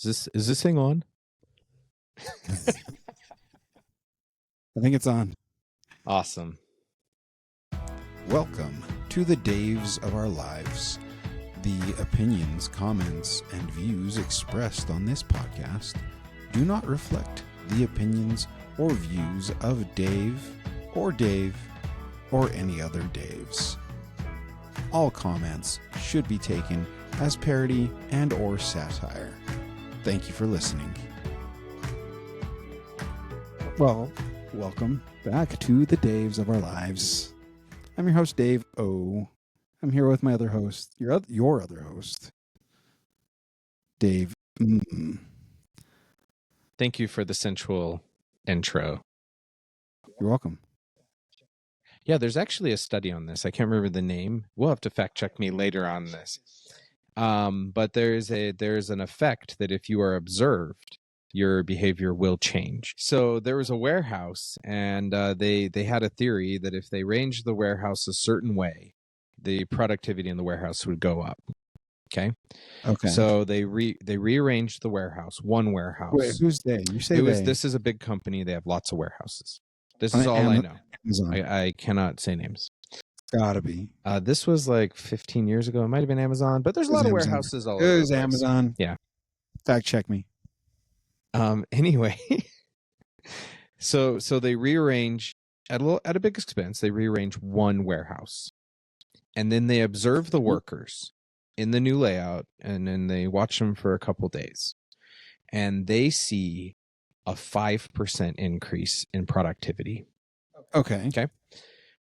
Is this thing on? I think it's on. Awesome. Welcome to the Daves of our lives. The opinions, comments, and views expressed on this podcast do not reflect the opinions or views of Dave or any other Daves. All comments should be taken as parody and or satire. Thank you for listening. Well, welcome back to the Daves of our lives. I'm your host, Dave O. I'm here with my other host, your other host, Dave. Thank you for the sensual intro. You're welcome. Yeah, there's actually a study on this. I can't remember the name. We'll have to fact check me later on this. But there's an effect that if you are observed, your behavior will change. So there was a warehouse, and they had a theory that if they arranged the warehouse a certain way, the productivity in the warehouse would go up. Okay. So they rearranged the warehouse, one warehouse. Wait, who's they? You say they. This is a big company. They have lots of warehouses. This is all I know. Amazon. I cannot say names. Gotta be. This was like 15 years ago. It might have been Amazon, but there's a lot of warehouses all over. It was Amazon. Yeah. Fact check me. Anyway, so they rearrange at a big expense. They rearrange one warehouse, and then they observe the workers in the new layout, and then they watch them for a couple days, and they see a 5% increase in productivity. Okay.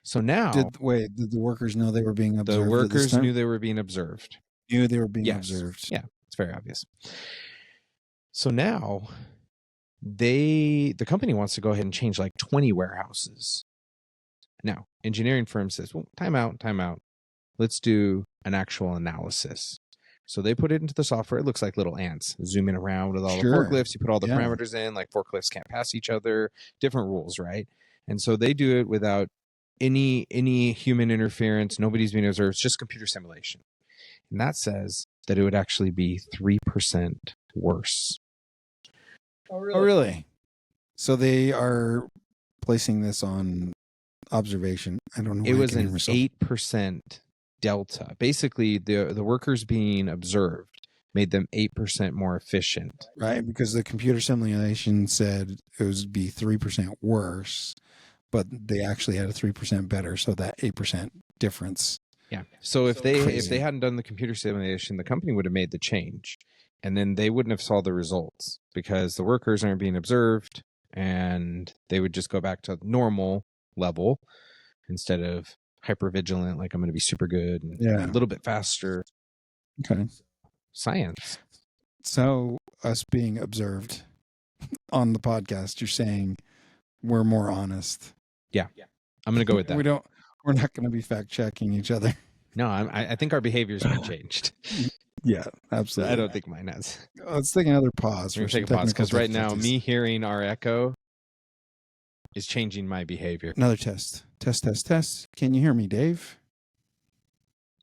So now, did the workers know they were being observed? The workers knew they were being observed. Knew they were being observed. Yeah, it's very obvious. So now, the company wants to go ahead and change like 20 warehouses. Now, engineering firm says, well, time out. Let's do an actual analysis. So they put it into the software. It looks like little ants zooming around with all the forklifts. You put all the parameters in, like forklifts can't pass each other, different rules, right? And so they do it without any human interference. Nobody's being observed. It's just computer simulation. And that says that it would actually be 3% worse. Oh, really? So they are placing this on observation. I don't know. It was an 8% delta. Basically, the workers being observed made them 8% more efficient. Right, because the computer simulation said it would be 3% worse, but they actually had a 3% better, so that 8% difference. Yeah. So if they hadn't done the computer simulation, the company would have made the change, and then they wouldn't have saw the results because the workers aren't being observed, and they would just go back to normal level instead of hypervigilant, like I'm going to be super good and a little bit faster. Okay. Science. So us being observed on the podcast, you're saying we're more honest. Yeah. I'm going to go with that. We're not going to be fact checking each other. No, I think our behavior's been changed. Yeah, absolutely. I don't think mine has. Let's take another pause. We're going to take a pause because right now me hearing our echo is changing my behavior. Another test. Test. Can you hear me, Dave?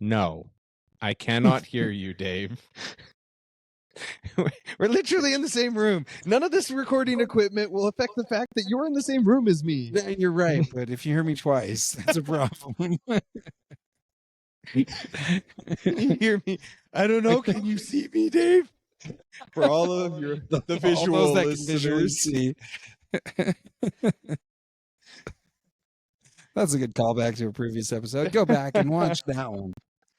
No, I cannot hear you, Dave. We're literally in the same room. None of this recording equipment will affect the fact that you're in the same room as me. You're right, but if you hear me twice, that's a problem. You hear me? I don't know. Can you see me, Dave? For all of the visual listeners. See. That's a good callback to a previous episode. Go back and watch that one.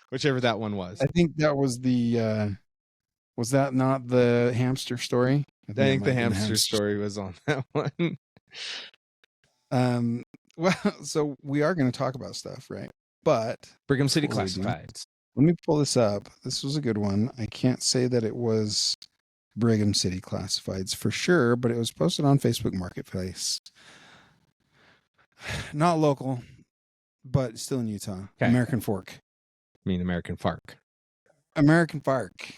Whichever that one was. I think that was was that not the hamster story? I think the hamster story was on that one. Well, so we are going to talk about stuff, right? But Brigham City Classifieds. Let me pull this up. This was a good one. I can't say that it was Brigham City Classifieds for sure, but it was posted on Facebook Marketplace. Not local, but still in Utah. Okay. American Fork. I mean American Fark. American Fark.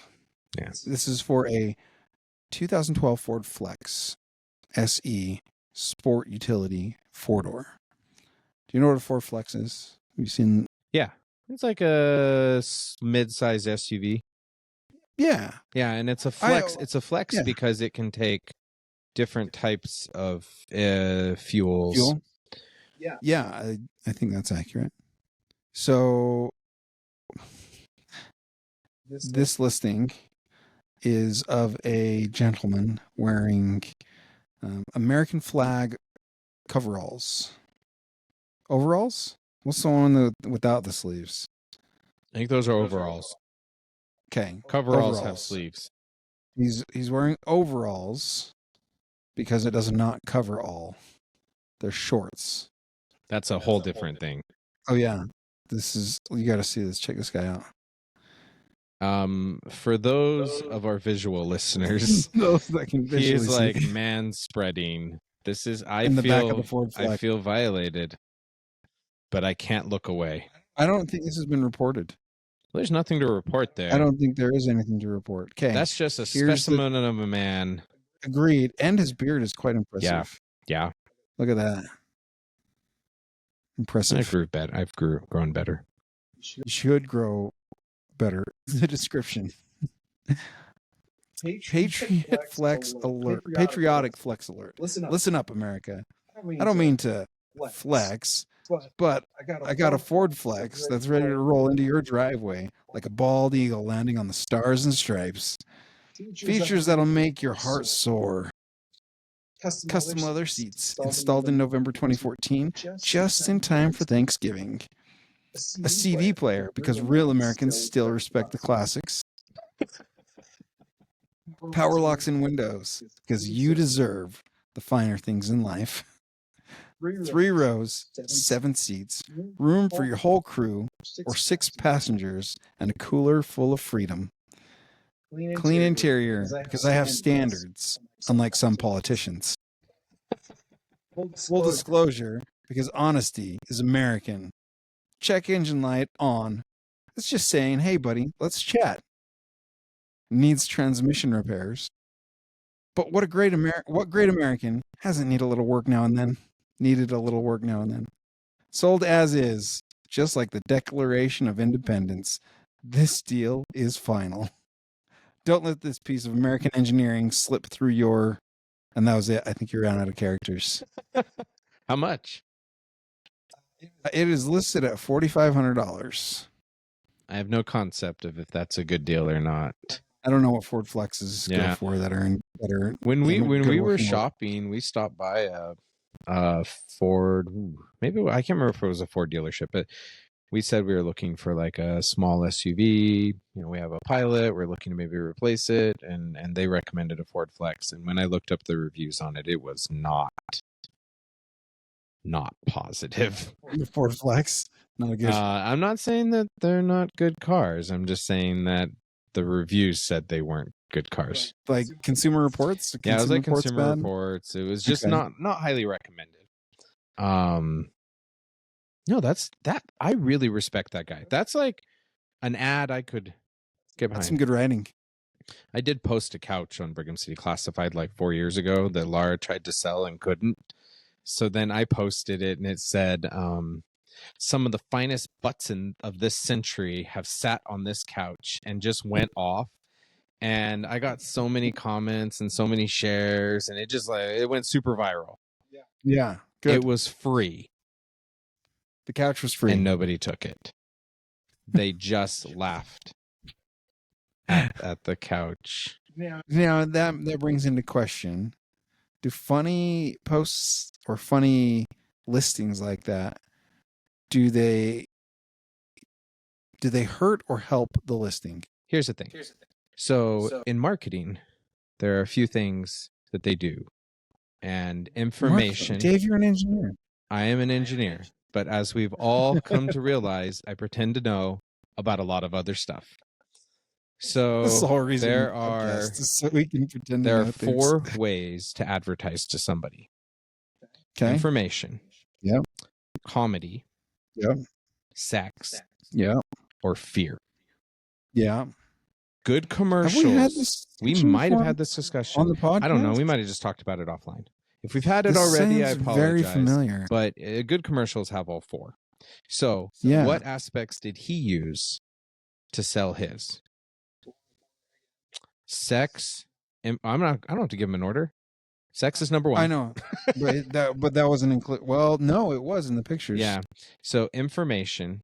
Yes. This is for a 2012 Ford Flex SE Sport Utility 4-door. Do you know what a Ford Flex is? Have you seen? Yeah. It's like a mid-size SUV. Yeah. Yeah, and it's a flex. It's a flex yeah. because it can take different types of fuels. Fuel? Yeah, I think that's accurate. So this listing is of a gentleman wearing American flag coveralls. Overalls? What's the one without the sleeves? I think those are overalls. Okay. Coveralls have sleeves. He's wearing overalls because it does not cover all. They're shorts. That's a whole different thing. Oh yeah. You got to see this. Check this guy out. For those of our visual listeners, those that can he is visually like see. man spreading. This is In the back of the Ford flag. I feel violated, but I can't look away. I don't think this has been reported. There's nothing to report there. I don't think there is anything to report. Okay. That's just a specimen of a man. Agreed. And his beard is quite impressive. Yeah. Look at that. Impressive. I've grown better. You should grow better. The description. Patriotic flex alert. Listen up, America. I don't mean to flex, but I got a Ford Flex that's ready to roll into your driveway like a bald eagle landing on the stars and stripes. Features that'll make your heart soar. Custom leather seats installed in November 2014, just in time for Thanksgiving. A CD player, because real Americans still respect the classics. Power locks in windows, because you deserve the finer things in life. 3 rows, 7 seats, room for your whole crew, or 6 passengers, and a cooler full of freedom. Clean interior, because I have standards, unlike some politicians. Full disclosure, because honesty is American. Check engine light on. It's just saying, hey buddy, let's chat. Needs transmission repairs. But what great American hasn't needed a little work now and then? Sold as is, just like the Declaration of Independence. This deal is final. Don't let this piece of American engineering slip through your... And that was it. I think you ran out of characters. How much? It is listed at $4,500. I have no concept of if that's a good deal or not. I don't know what Ford Flexes go for that are when we were shopping, we stopped by a Ford. Maybe I can't remember if it was a Ford dealership, but we said we were looking for like a small SUV. You know, we have a Pilot. We're looking to maybe replace it, and they recommended a Ford Flex. And when I looked up the reviews on it, it was not positive. The Ford Flex, not good. I'm not saying that they're not good cars. I'm just saying that the reviews said they weren't good cars. Like Consumer Reports? Yeah, it was like Consumer Reports. It was just not highly recommended. No, that I really respect that guy. That's like an ad I could get behind. That's some good writing. I did post a couch on Brigham City Classified like 4 years ago that Laura tried to sell and couldn't. So then I posted it and it said, some of the finest butts of this century have sat on this couch, and just went off. And I got so many comments and so many shares, and it went super viral. Yeah. Good. It was free. The couch was free. And nobody took it. They just laughed at the couch. Now that brings into question, do funny posts or funny listings like that, do they hurt or help the listing? Here's the thing. So in marketing, there are a few things that they do. And information. Dave, you're an engineer. I am an engineer. But as we've all come to realize, I pretend to know about a lot of other stuff. So That's the whole reason there are so we can pretend there to are 4 ways to advertise to somebody. Okay. Information. Yep. Comedy. Yep. Sex. Yep. Or fear. Yeah. Good commercials. We might have had this discussion on the podcast. I don't know. We might have just talked about it offline. If we've had it already, I apologize. Very familiar. But good commercials have all 4. So what aspects did he use to sell his? sex. I don't have to give them an order. Sex is number one. I know, but that wasn't included. Well, no, it was in the pictures. Yeah. So information,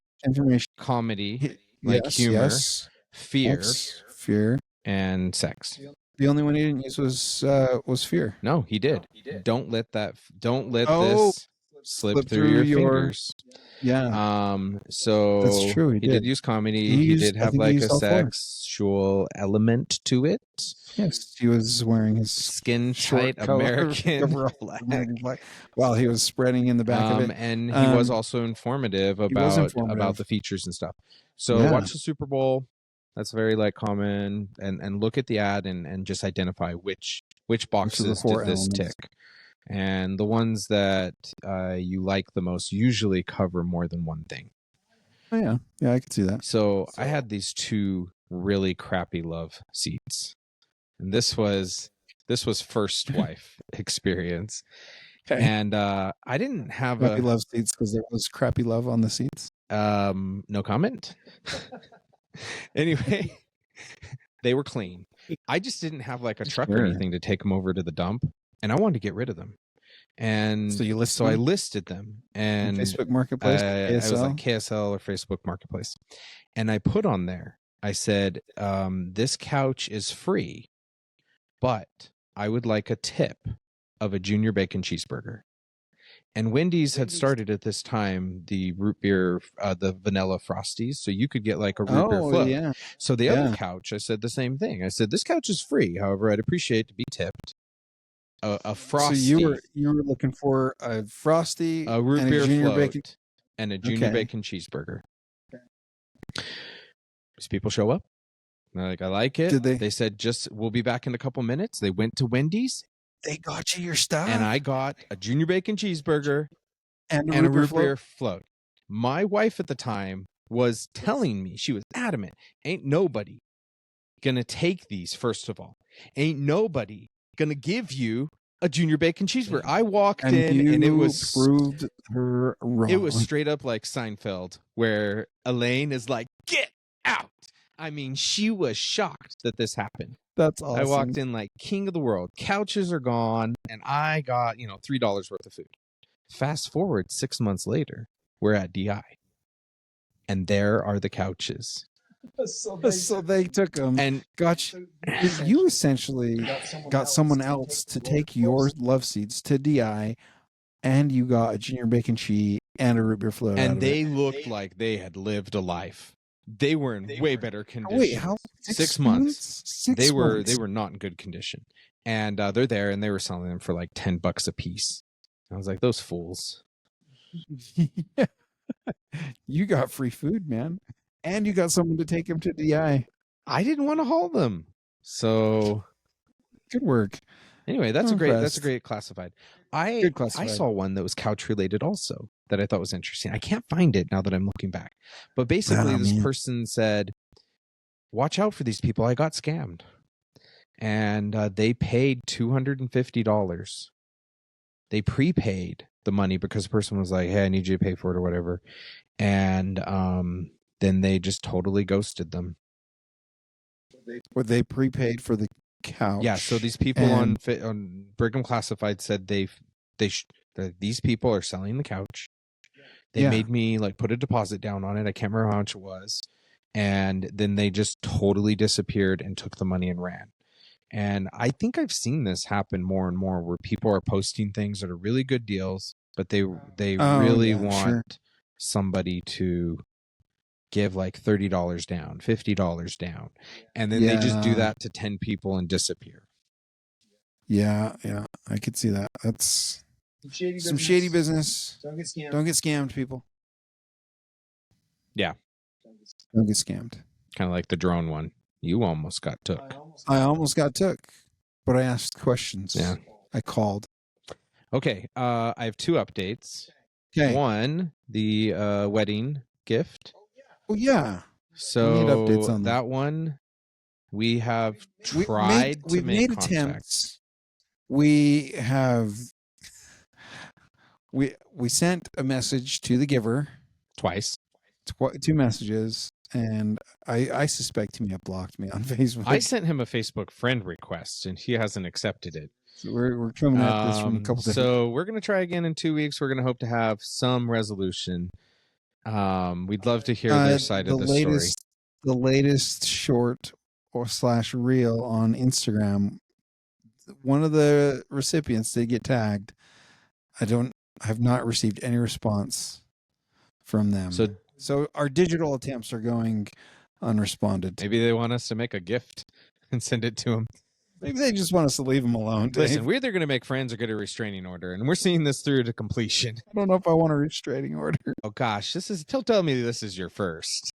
comedy, like yes, humor, yes, fear, and sex. The only one he didn't use was fear. No, he did. Don't let this slip through your fingers. Yeah. So that's true. He did use comedy. He did have like a sexual element to it. Yes, he was wearing his skin tight American flag while he was spreading in the back of it. And he was also informative about the features and stuff. So watch the Super Bowl. That's very like common, and look at the ad and just identify which boxes did this tick. And the ones that you like the most usually cover more than one thing. Oh, yeah, I can see that. So I had these two really crappy love seats, and this was first wife experience. Okay. And I didn't have crappy love seats because there was crappy love on the seats. No comment. Anyway, they were clean. I just didn't have like a truck or anything to take them over to the dump, and I wanted to get rid of them. And so I listed them and Facebook Marketplace. I was like KSL or Facebook Marketplace, and I put on there. I said, "This couch is free, but I would like a tip of a junior bacon cheeseburger." And Wendy's had started at this time the root beer, the vanilla Frosties, so you could get like a root beer float. Yeah. So the other couch, I said the same thing. I said, "This couch is free. However, I'd appreciate to be tipped a Frosty." So you were looking for a Frosty, a root beer float, and a junior bacon cheeseburger. These people show up. They're like, "I like it." Did they? They said, "We'll be back in a couple minutes." They went to Wendy's. They got you your stuff. And I got a junior bacon cheeseburger and a root beer float. My wife at the time was telling me, she was adamant, ain't nobody going to take these, first of all. Ain't nobody going to give you a junior bacon cheeseburger. I walked in and it was proved her wrong. It was straight up like Seinfeld, where Elaine is like, "Get out." I mean, she was shocked that this happened. That's awesome. I walked in like king of the world. Couches are gone, and I got, $3 worth of food. Fast forward 6 months later, we're at DI, and there are the couches. So they took them and got you. You essentially got someone else to take your love seats to DI, and you got a junior bacon cheese and a root beer float. And they looked like they had lived a life. They were in way better condition. Wait, how? 6 months. They were not in good condition, and they're there, and they were selling them for like $10 a piece. I was like, those fools. Yeah. You got free food, man, and you got someone to take them to DI. I didn't want to haul them, so good work. Anyway, that's a great classified. I saw one that was couch related also that I thought was interesting. I can't find it now that I'm looking back. But basically this person said, "Watch out for these people. I got scammed." And they paid $250. They prepaid the money because the person was like, "Hey, I need you to pay for it," or whatever. And then they just totally ghosted them. Or they prepaid for the couch. Yeah, so these people on Brigham Classified said these people are selling the couch. They made me like put a deposit down on it. I can't remember how much it was. And then they just totally disappeared and took the money and ran. And I think I've seen this happen more and more where people are posting things that are really good deals, but they really want somebody to give like $30 down, $50 down. And then they just do that to 10 people and disappear. Yeah. I could see that. That's some shady business. Don't get scammed, people. Yeah. Don't get scammed. Kind of like the drone one. You almost got took. I almost got took, but I asked questions. Yeah. I called. Okay. I have 2 updates. Okay. One, the wedding gift. Oh, yeah. So we need updates on that one, we have tried to make contact. Attempts. We have... We sent a message to the giver twice, 2 messages, and I suspect he may have blocked me on Facebook. I sent him a Facebook friend request, and he hasn't accepted it. So we're coming at this from a couple different. So we're going to try again in 2 weeks. We're going to hope to have some resolution. We'd love to hear their side of the story. The latest short or / reel on Instagram, one of the recipients did get tagged. I have not received any response from them. So our digital attempts are going unresponded. Maybe they want us to make a gift and send it to them. Maybe they just want us to leave them alone. Dave. Listen, we're either going to make friends or get a restraining order, and we're seeing this through to completion. I don't know if I want a restraining order. Oh gosh, tell me this is your first.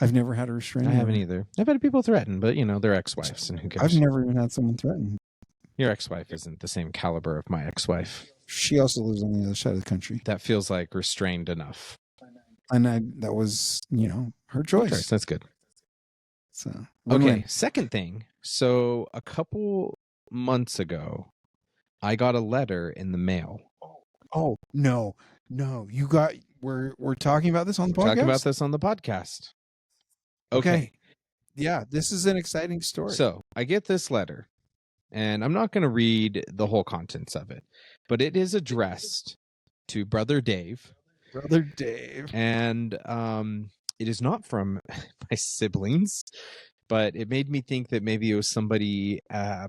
I've never had a restraining order. I haven't either. I've had people threaten, but they're ex-wives, and who cares? I've never even had someone threaten. Your ex-wife isn't the same caliber of my ex-wife. She also lives on the other side of the country. That feels like restrained enough. And that was, her choice. That's good. So okay, second thing. So a couple months ago, I got a letter in the mail. Oh, no. You got we're talking about this on the podcast? Talking about this on the podcast. Okay. Yeah, this is an exciting story. So I get this letter, and I'm not going to read the whole contents of it, but it is addressed to Brother Dave. Brother Dave. And it is not from my siblings, but it made me think that maybe it was somebody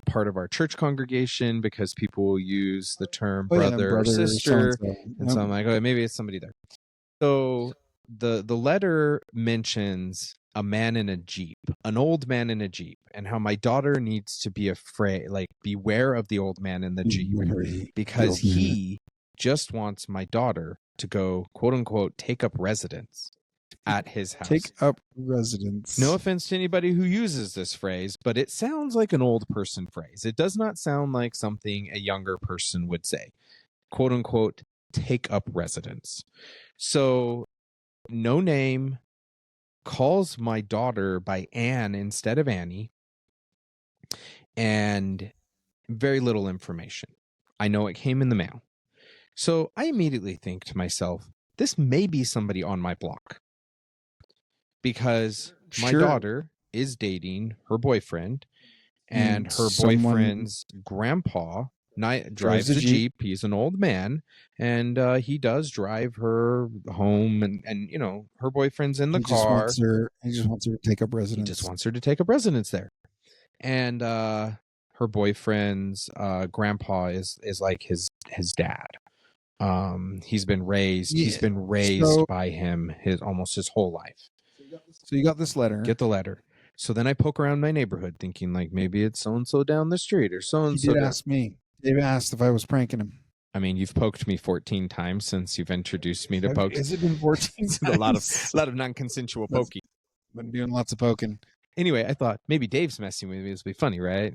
part of our church congregation, because people will use the term brother or sister. And so I'm like, oh, maybe it's somebody there. So the letter mentions a man in a Jeep, an old man in a Jeep, and how my daughter needs to be afraid, like beware of the old man in the Jeep, because he just wants my daughter to go, quote unquote, take up residence at his house. Take up residence. No offense to anybody who uses this phrase, but it sounds like an old person phrase. It does not sound like something a younger person would say. Quote unquote, take up residence. So, no name, calls my daughter by Anne instead of Annie, and very little information. I know it came in the mail. So I immediately think to myself, this may be somebody on my block, because my daughter is dating her boyfriend, and her boyfriend's grandpa drives a Jeep. He's an old man, and he does drive her home, and her boyfriend's in the car. He just wants her to take up residence. He just wants her to take up residence there. And her boyfriend's grandpa is like his dad. He's been raised by him almost his whole life. So you got this letter. Get the letter. So then I poke around my neighborhood thinking, like, maybe it's so-and-so down the street or so-and-so. He did ask me. Dave asked if I was pranking him. I mean, you've poked me 14 times since you've introduced me to poke. Has it been 14 times? a lot of non-consensual poking. Been doing lots of poking. Anyway, I thought maybe Dave's messing with me. This would be funny, right?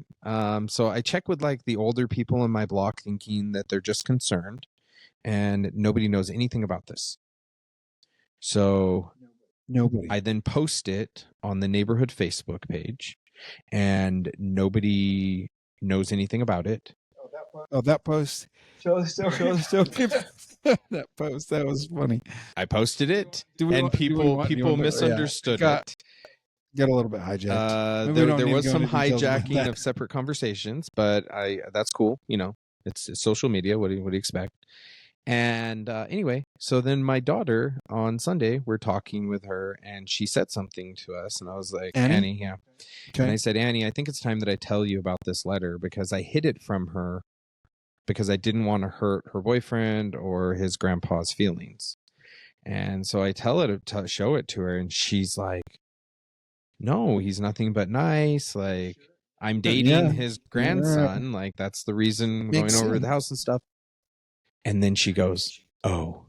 So I check with like the older people in my block, thinking that they're just concerned, and nobody knows anything about this. So nobody. I then post it on the neighborhood Facebook page, and nobody knows anything about it. Oh, that post. Show that post. That was funny. I posted it, and people misunderstood it. Got a little bit hijacked. There was some hijacking of separate conversations, but that's cool. It's social media. What do you expect? And anyway, so then my daughter on Sunday, we're talking with her, and she said something to us, and I was like, Annie, yeah. Okay. And I said, Annie, I think it's time that I tell you about this letter, because I hid it from her because I didn't want to hurt her boyfriend or his grandpa's feelings. And so I tell her to show it to her, and she's like, no, he's nothing but nice. Like, I'm dating his grandson. Like, that's the reason going over to the house and stuff. And then she goes, oh,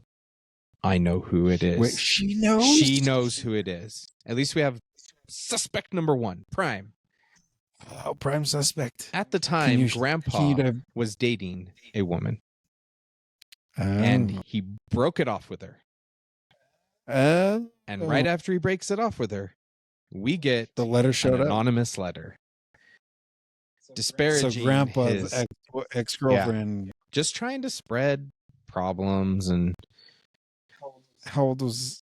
I know who it is. Wait, she knows? She knows who it is. At least we have suspect number one, Prime. Oh, prime suspect. At the time, Grandpa was dating a woman. And he broke it off with her. And right after he breaks it off with her, we get the letter showed an anonymous letter. Disparaging so Grandpa's ex-girlfriend. Yeah, just trying to spread problems. And how old was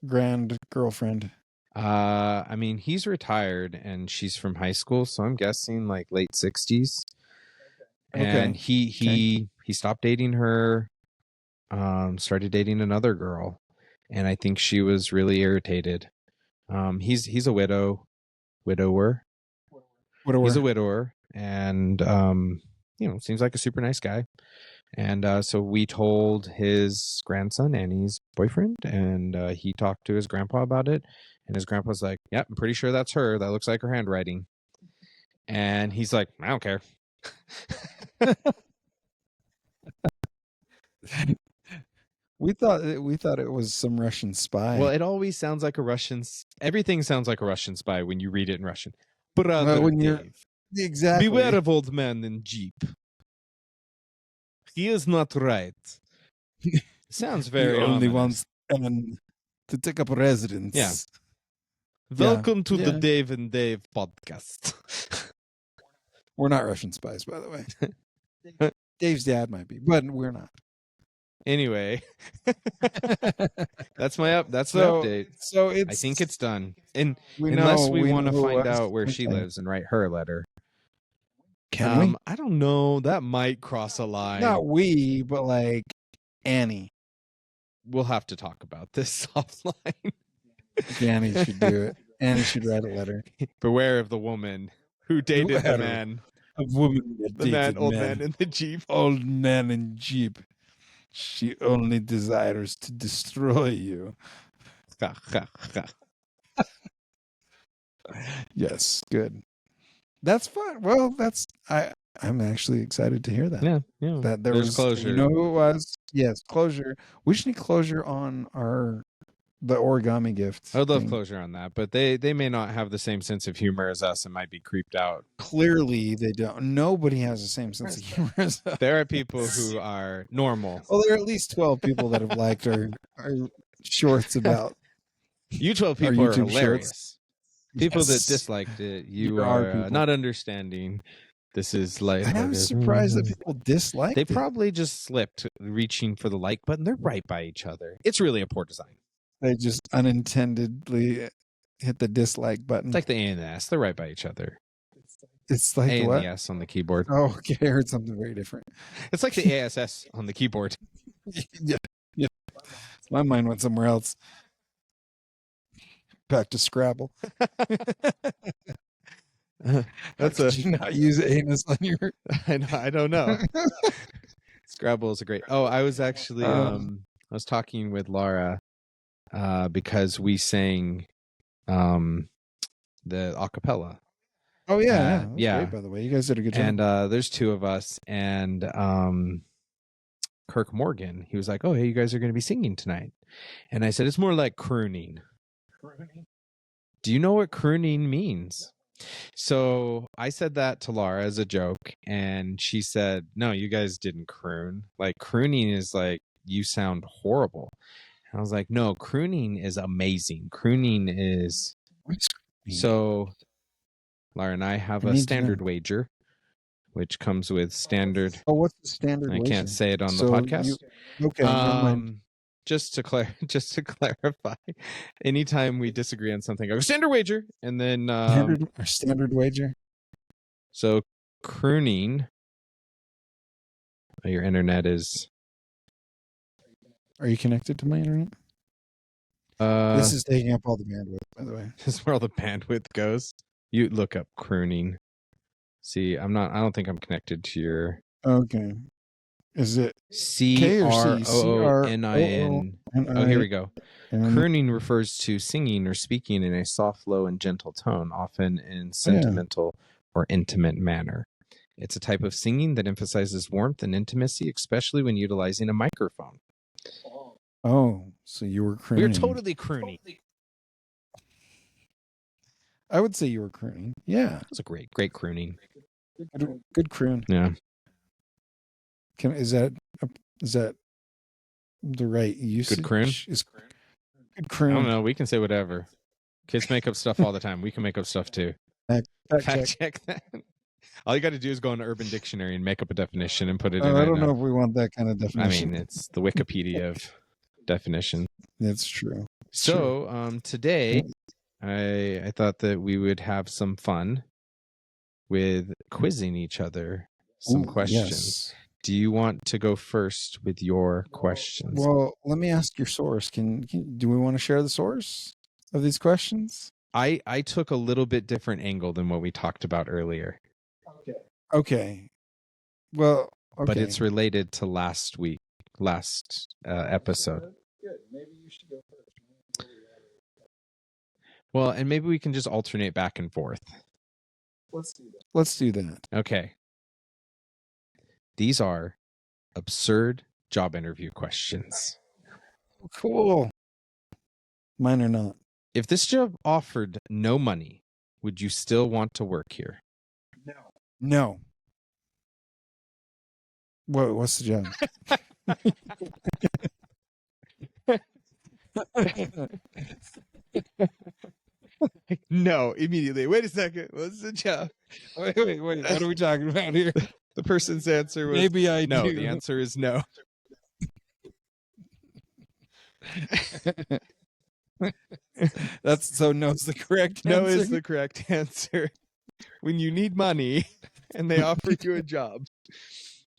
grand girlfriend? I mean, he's retired and she's from high school, so I'm guessing like late 60s. And he stopped dating her, started dating another girl, and I think she was really irritated. He's a widower. He's a widower, and seems like a super nice guy. And so we told his grandson Annie's boyfriend, and he talked to his grandpa about it. And his grandpa's like, "Yeah, I'm pretty sure that's her. That looks like her handwriting." And he's like, "I don't care." We thought it was some Russian spy. Well, it always sounds like a Russian. Everything sounds like a Russian spy when you read it in Russian. Brother Dave, exactly. beware of old man in jeep. He is not right. Sounds very he only ominous. wants to take up residence. Yeah. Welcome to the Dave and Dave podcast. We're not Russian spies, by the way. Dave's dad might be, but we're not. Anyway, that's my update. So I think it's done. And unless we want to find out where she lives and write her a letter. Can we? I don't know. That might cross a line. Not we, but like Annie. We'll have to talk about this offline. Annie should do it. Annie should write a letter. Beware of the woman who dated the man. A woman that dated old man in the Jeep. Old man in Jeep. She only desires to destroy you. Yes, good. That's fun. Well, I'm actually excited to hear that. Yeah. That there's closure. You know who it was? Yes, closure. We should need closure on the origami gift. I would love closure on that, but they may not have the same sense of humor as us and might be creeped out. Clearly, they don't. Nobody has the same sense of humor as us. There are people who are normal. Well, there are at least 12 people that have liked our shorts about. You 12 people are hilarious. Shorts. People that disliked it, you are not understanding. This is like I'm surprised that people disliked it. They probably just slipped reaching for the like button. They're right by each other. It's really a poor design. They just unintendedly hit the dislike button. It's like the A and the S. They're right by each other. It's like A what? and the S on the keyboard. Oh, okay. I heard something very different. It's like the ASS on the keyboard. Yeah. My mind went somewhere else. Back to Scrabble. Did you not use anus on your? I don't know. Scrabble is a great. Oh, I was actually I was talking with Laura because we sang the acapella. Oh yeah, great, by the way, you guys did a good job. And there's two of us, and Kirk Morgan. He was like, "Oh, hey, you guys are going to be singing tonight," and I said, "It's more like crooning." Do you know what crooning means? So I said that to Laura as a joke, and she said, "No, you guys didn't croon. Like crooning is like you sound horrible." And I was like, "No, crooning is amazing. Crooning is so." Laura and I have a standard wager, which comes with standard. Oh, what's the standard? I can't say it on the podcast. Okay, never mind. Just to clarify, anytime we disagree on something, I go standard wager, and then standard wager. So crooning. Your internet is. Are you connected to my internet? This is taking up all the bandwidth, by the way. This is where all the bandwidth goes. You look up crooning. See, I don't think I'm connected to your. Okay. Is it CROONIN? Oh, here we go. Crooning refers to singing or speaking in a soft, low, and gentle tone, often in sentimental or intimate manner. It's a type of singing that emphasizes warmth and intimacy, especially when utilizing a microphone. Oh, so you were crooning. You're totally crooning. I would say you were crooning. Yeah. That's a great crooning. Good croon. Yeah. Is that the right usage? Good croon? Good croon. I don't know. We can say whatever. Kids make up stuff all the time. We can make up stuff too. Fact check that. All you got to do is go on Urban Dictionary and make up a definition and put it in. I don't know if we want that kind of definition. I mean, it's the Wikipedia of definition. That's true. So today, I thought that we would have some fun with quizzing each other some questions. Yes. Do you want to go first with your questions? Well, let me ask your source. Do we want to share the source of these questions? I took a little bit different angle than what we talked about earlier. Okay. Well, okay. But it's related to last episode. Good. Maybe you should go first. Well, and maybe we can just alternate back and forth. Let's do that. Okay. These are absurd job interview questions. Cool. Mine are not. If this job offered no money, would you still want to work here? No. What's the job? No, immediately. Wait a second. What's the job? Wait. What are we talking about here? The person's answer was Maybe I no. do. The answer is no. That's so no's the correct answer. No is the correct answer. When you need money and they offer you a job.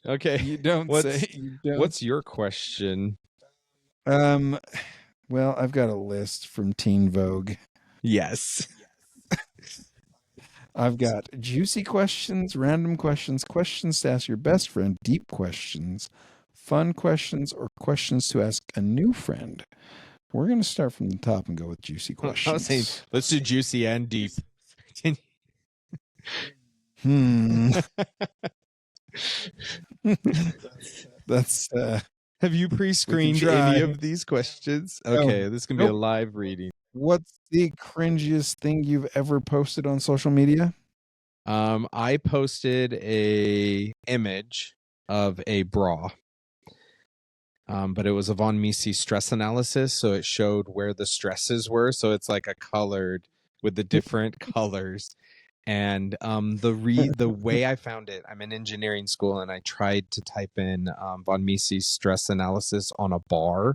Okay. You don't. What's your question? Well, I've got a list from Teen Vogue. Yes. I've got juicy questions, random questions, questions to ask your best friend, deep questions, fun questions, or questions to ask a new friend. We're going to start from the top and go with juicy questions. I was saying, let's do juicy and deep. That's have you pre-screened any of these questions? Okay, this can be a live reading. What's the cringiest thing you've ever posted on social media? I posted a image of a bra. But it was a von Mises stress analysis, so it showed where the stresses were. So it's like a colored with the different colors. And the way I found it, I'm in engineering school, and I tried to type in von Mises stress analysis on a bar,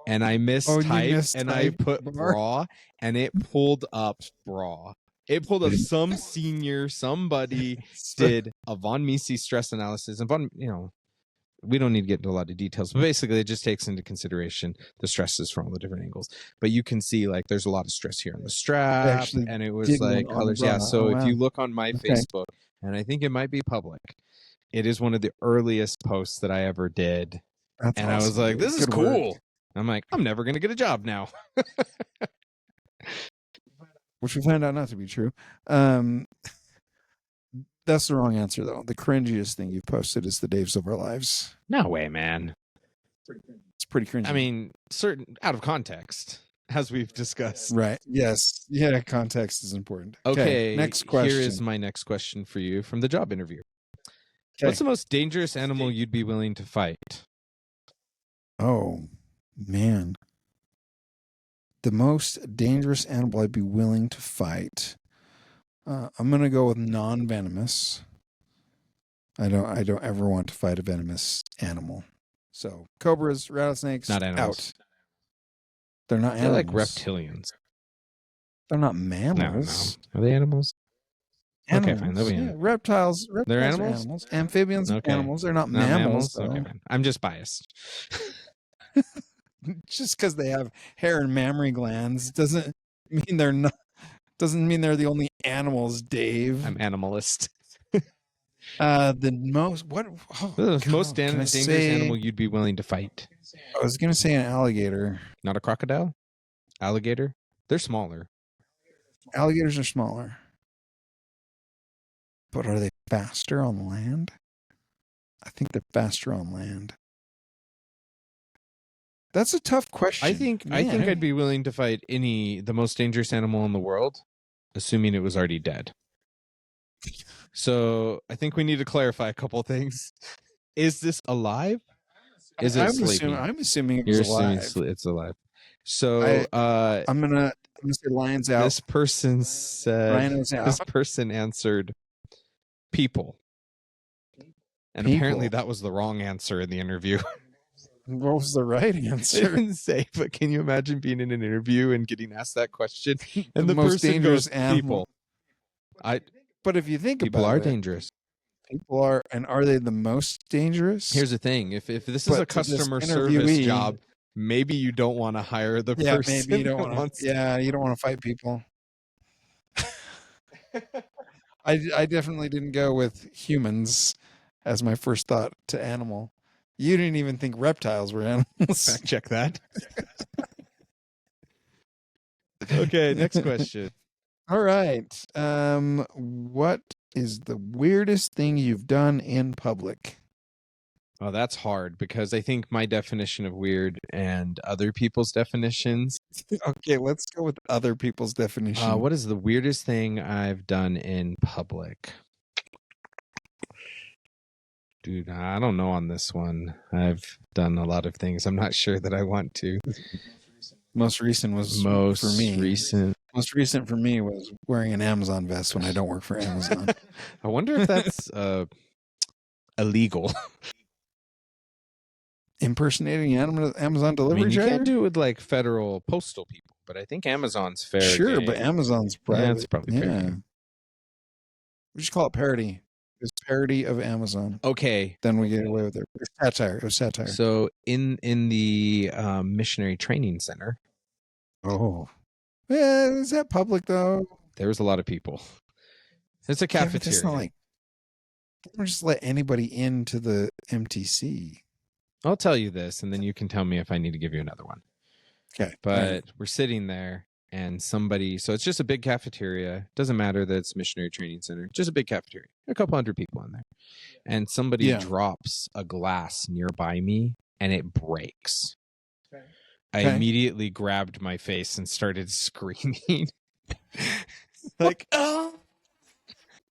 and I mistyped, and I put bra, and it pulled up bra. It pulled up somebody did a von Mises stress analysis, and we don't need to get into a lot of details, but basically it just takes into consideration the stresses from all the different angles. But you can see like there's a lot of stress here on the strap, and it was like colors. Yeah. So if you look on my Facebook, and I think it might be public, it is one of the earliest posts that I ever did. That's and awesome. I was like, this is cool. Work. I'm like, I'm never going to get a job now. Which we found out not to be true. That's the wrong answer, though. The cringiest thing you've posted is the Daves of Our Lives. No way, man. It's pretty cringy. I mean, certain out of context, as we've discussed. Right. Yes. Yeah, context is important. Okay, next question. Here is my next question for you from the job interview. Okay. What's the most dangerous animal you'd be willing to fight? Oh, man. The most dangerous animal I'd be willing to fight. I'm gonna go with non-venomous. I don't ever want to fight a venomous animal. So cobras, rattlesnakes, not animals. Out. They're not animals. They're like reptilians. They're not mammals. No. Are they animals? Animals. Okay, fine. They'll be animals. Reptiles. They're animals? Are animals. Amphibians are animals. They're not mammals. Okay, fine. I'm just biased. Just because they have hair and mammary glands doesn't mean they're not. Doesn't mean they're the only animals, Dave. I'm animalist. The most most dangerous animal you'd be willing to fight? I was gonna say an alligator. Not a crocodile? Alligator? They're smaller. Alligators are smaller. But are they faster on land? I think they're faster on land. That's a tough question. I think I'd be willing to fight the most dangerous animal in the world, assuming it was already dead. So I think we need to clarify a couple things. Is this alive? Is it sleeping? I'm assuming it's alive. It's alive. So I'm gonna say lions out. This person said. This person answered people. And apparently that was the wrong answer in the interview. What was the right They answer? didn't say, but can you imagine being in an interview and getting asked that question? And the most person dangerous goes, animal. people. But if you think People about are it, dangerous. people are, and are they the most dangerous? Here's the thing: if this is a But to this customer service interviewee- job, maybe you don't want to hire the Yeah, person maybe you don't that want to. wants. Yeah, you don't want to fight people. I definitely didn't go with humans as my first thought to animal. You didn't even think reptiles were animals. Fact check that. Okay, next question. All right. What is the weirdest thing you've done in public? Oh, that's hard because I think my definition of weird and other people's definitions. Okay, let's go with other people's definition. What is the weirdest thing I've done in public? Dude, I don't know on this one. I've done a lot of things. I'm not sure that I want to. Most recent was for me. Most recent for me was wearing an Amazon vest when I don't work for Amazon. I wonder if that's illegal. Impersonating Amazon delivery I mean, you driver? can't do it with like federal postal people, but I think Amazon's fair. Sure, game. but Amazon's private. Yeah, it's probably fair. Game. We just call it parody. It's parody of Amazon. Okay. Then we get away with it. It's satire. It was satire. So in the missionary training center. Oh. Yeah, is that public though? There was a lot of people. It's a cafeteria. It's not like don't just let anybody into the MTC. I'll tell you this, and then you can tell me if I need to give you another one. Okay. But we're sitting there, and somebody, so it's just a big cafeteria. Doesn't matter that it's missionary training center. Just a big cafeteria. A couple hundred people in there. And somebody drops a glass nearby me, and it breaks. Okay. I immediately grabbed my face and started screaming. Like, oh!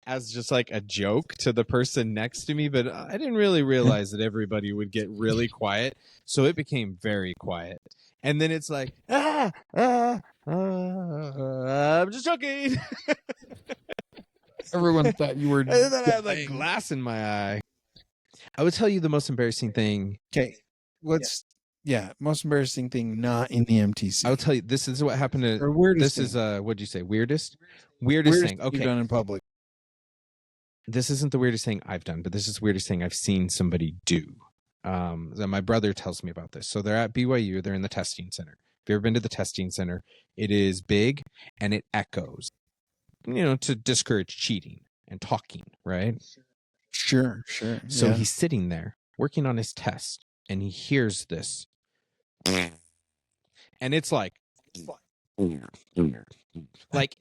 As just like a joke to the person next to me, but I didn't really realize that everybody would get really quiet, so it became very quiet. And then it's like, I'm just joking. Everyone thought you were. And then I had like glass in my eye. I would tell you the most embarrassing thing. Okay, most embarrassing thing not in the MTC. I will tell you this is what happened to. Or weirdest this thing. Is what'd you say? Weirdest thing. Okay, you've done in public. This isn't the weirdest thing I've done, but this is the weirdest thing I've seen somebody do. My brother tells me about this. So they're at BYU. They're in the testing center. If you've ever been to the testing center, it is big and it echoes, to discourage cheating and talking, right? Sure. So he's sitting there working on his test and he hears this. And it's like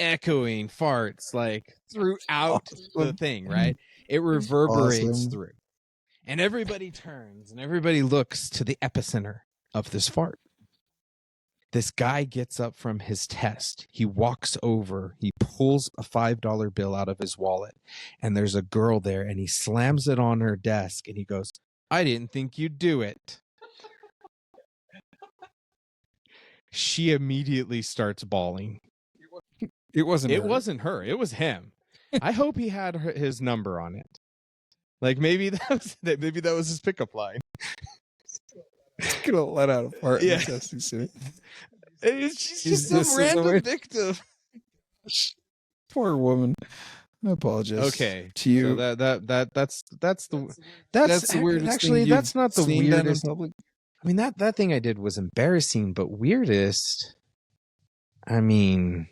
echoing farts like throughout the thing, right? It reverberates through. And everybody turns and everybody looks to the epicenter of this fart. This guy gets up from his test. He walks over. He pulls a $5 bill out of his wallet. And there's a girl there and he slams it on her desk and he goes, "I didn't think you'd do it." She immediately starts bawling. It wasn't her. It was him. I hope he had his number on it. Like maybe that was his pickup line. Could have let out a fart in the testing center. She's just some random victim. Poor woman. I apologize. Okay, to you. So that's the weirdest. Actually, that's not the weirdest. I mean that thing I did was embarrassing, but weirdest. I mean,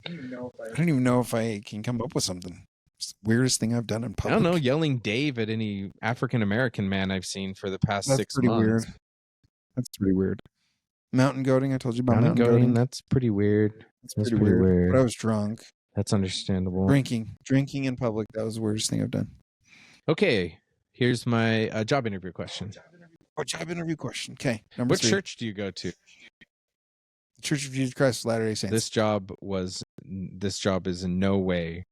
I don't even know if I can come up with something. It's the weirdest thing I've done in public. I don't know, yelling Dave at any African American man I've seen for the past 6 months. Weird. That's pretty weird. Mountain goating. I told you about mountain goating. That's pretty weird. That's pretty weird. But I was drunk. That's understandable. Drinking in public. That was the weirdest thing I've done. Okay, here's my job interview question. Job interview question. Okay. What church do you go to? Church of Jesus Christ of Latter-day Saints. This job is in no way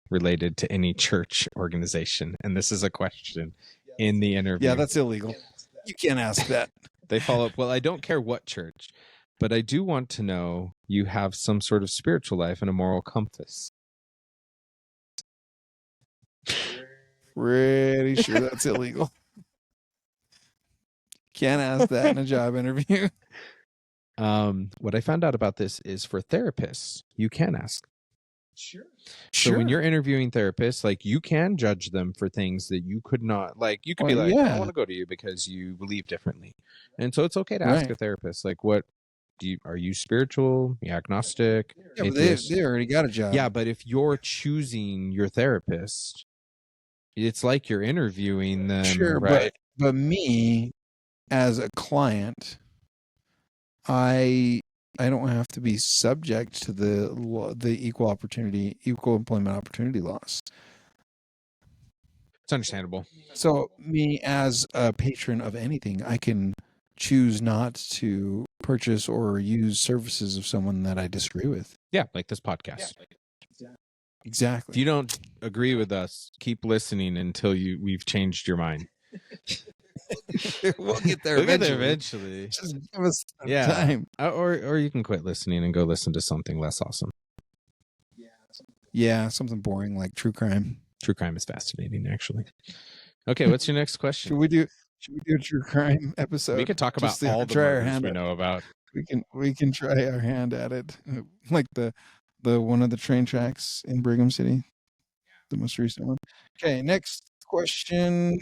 related to any church organization, and this is a question in the interview. Yeah, that's illegal. You can't ask that. They follow up. Well, I don't care what church, but I do want to know you have some sort of spiritual life and a moral compass. Pretty sure that's illegal. can't ask that in a job interview. What I found out about this is for therapists, you can ask. Sure. So when you're interviewing therapists, like you can judge them for things that you could not, like you could be like, I don't want to go to you because you believe differently. And so it's okay to ask a therapist, like, what are you spiritual? You agnostic? Yeah, but they already got a job. Yeah, but if you're choosing your therapist, it's like you're interviewing them. Sure, right? But me as a client, I don't have to be subject to the equal employment opportunity laws. It's understandable. So me as a patron of anything, I can choose not to purchase or use services of someone that I disagree with. Yeah, like this podcast. Exactly. If you don't agree with us, keep listening until we've changed your mind. We'll get there eventually. Just give us time. Or you can quit listening and go listen to something less awesome. Yeah, something boring like true crime. True crime is fascinating, actually. Okay, what's your next question? Should we do a true crime episode? We could talk about all the murders we know about. We can try our hand at it, like the one of the train tracks in Brigham City, the most recent one. Okay, next question.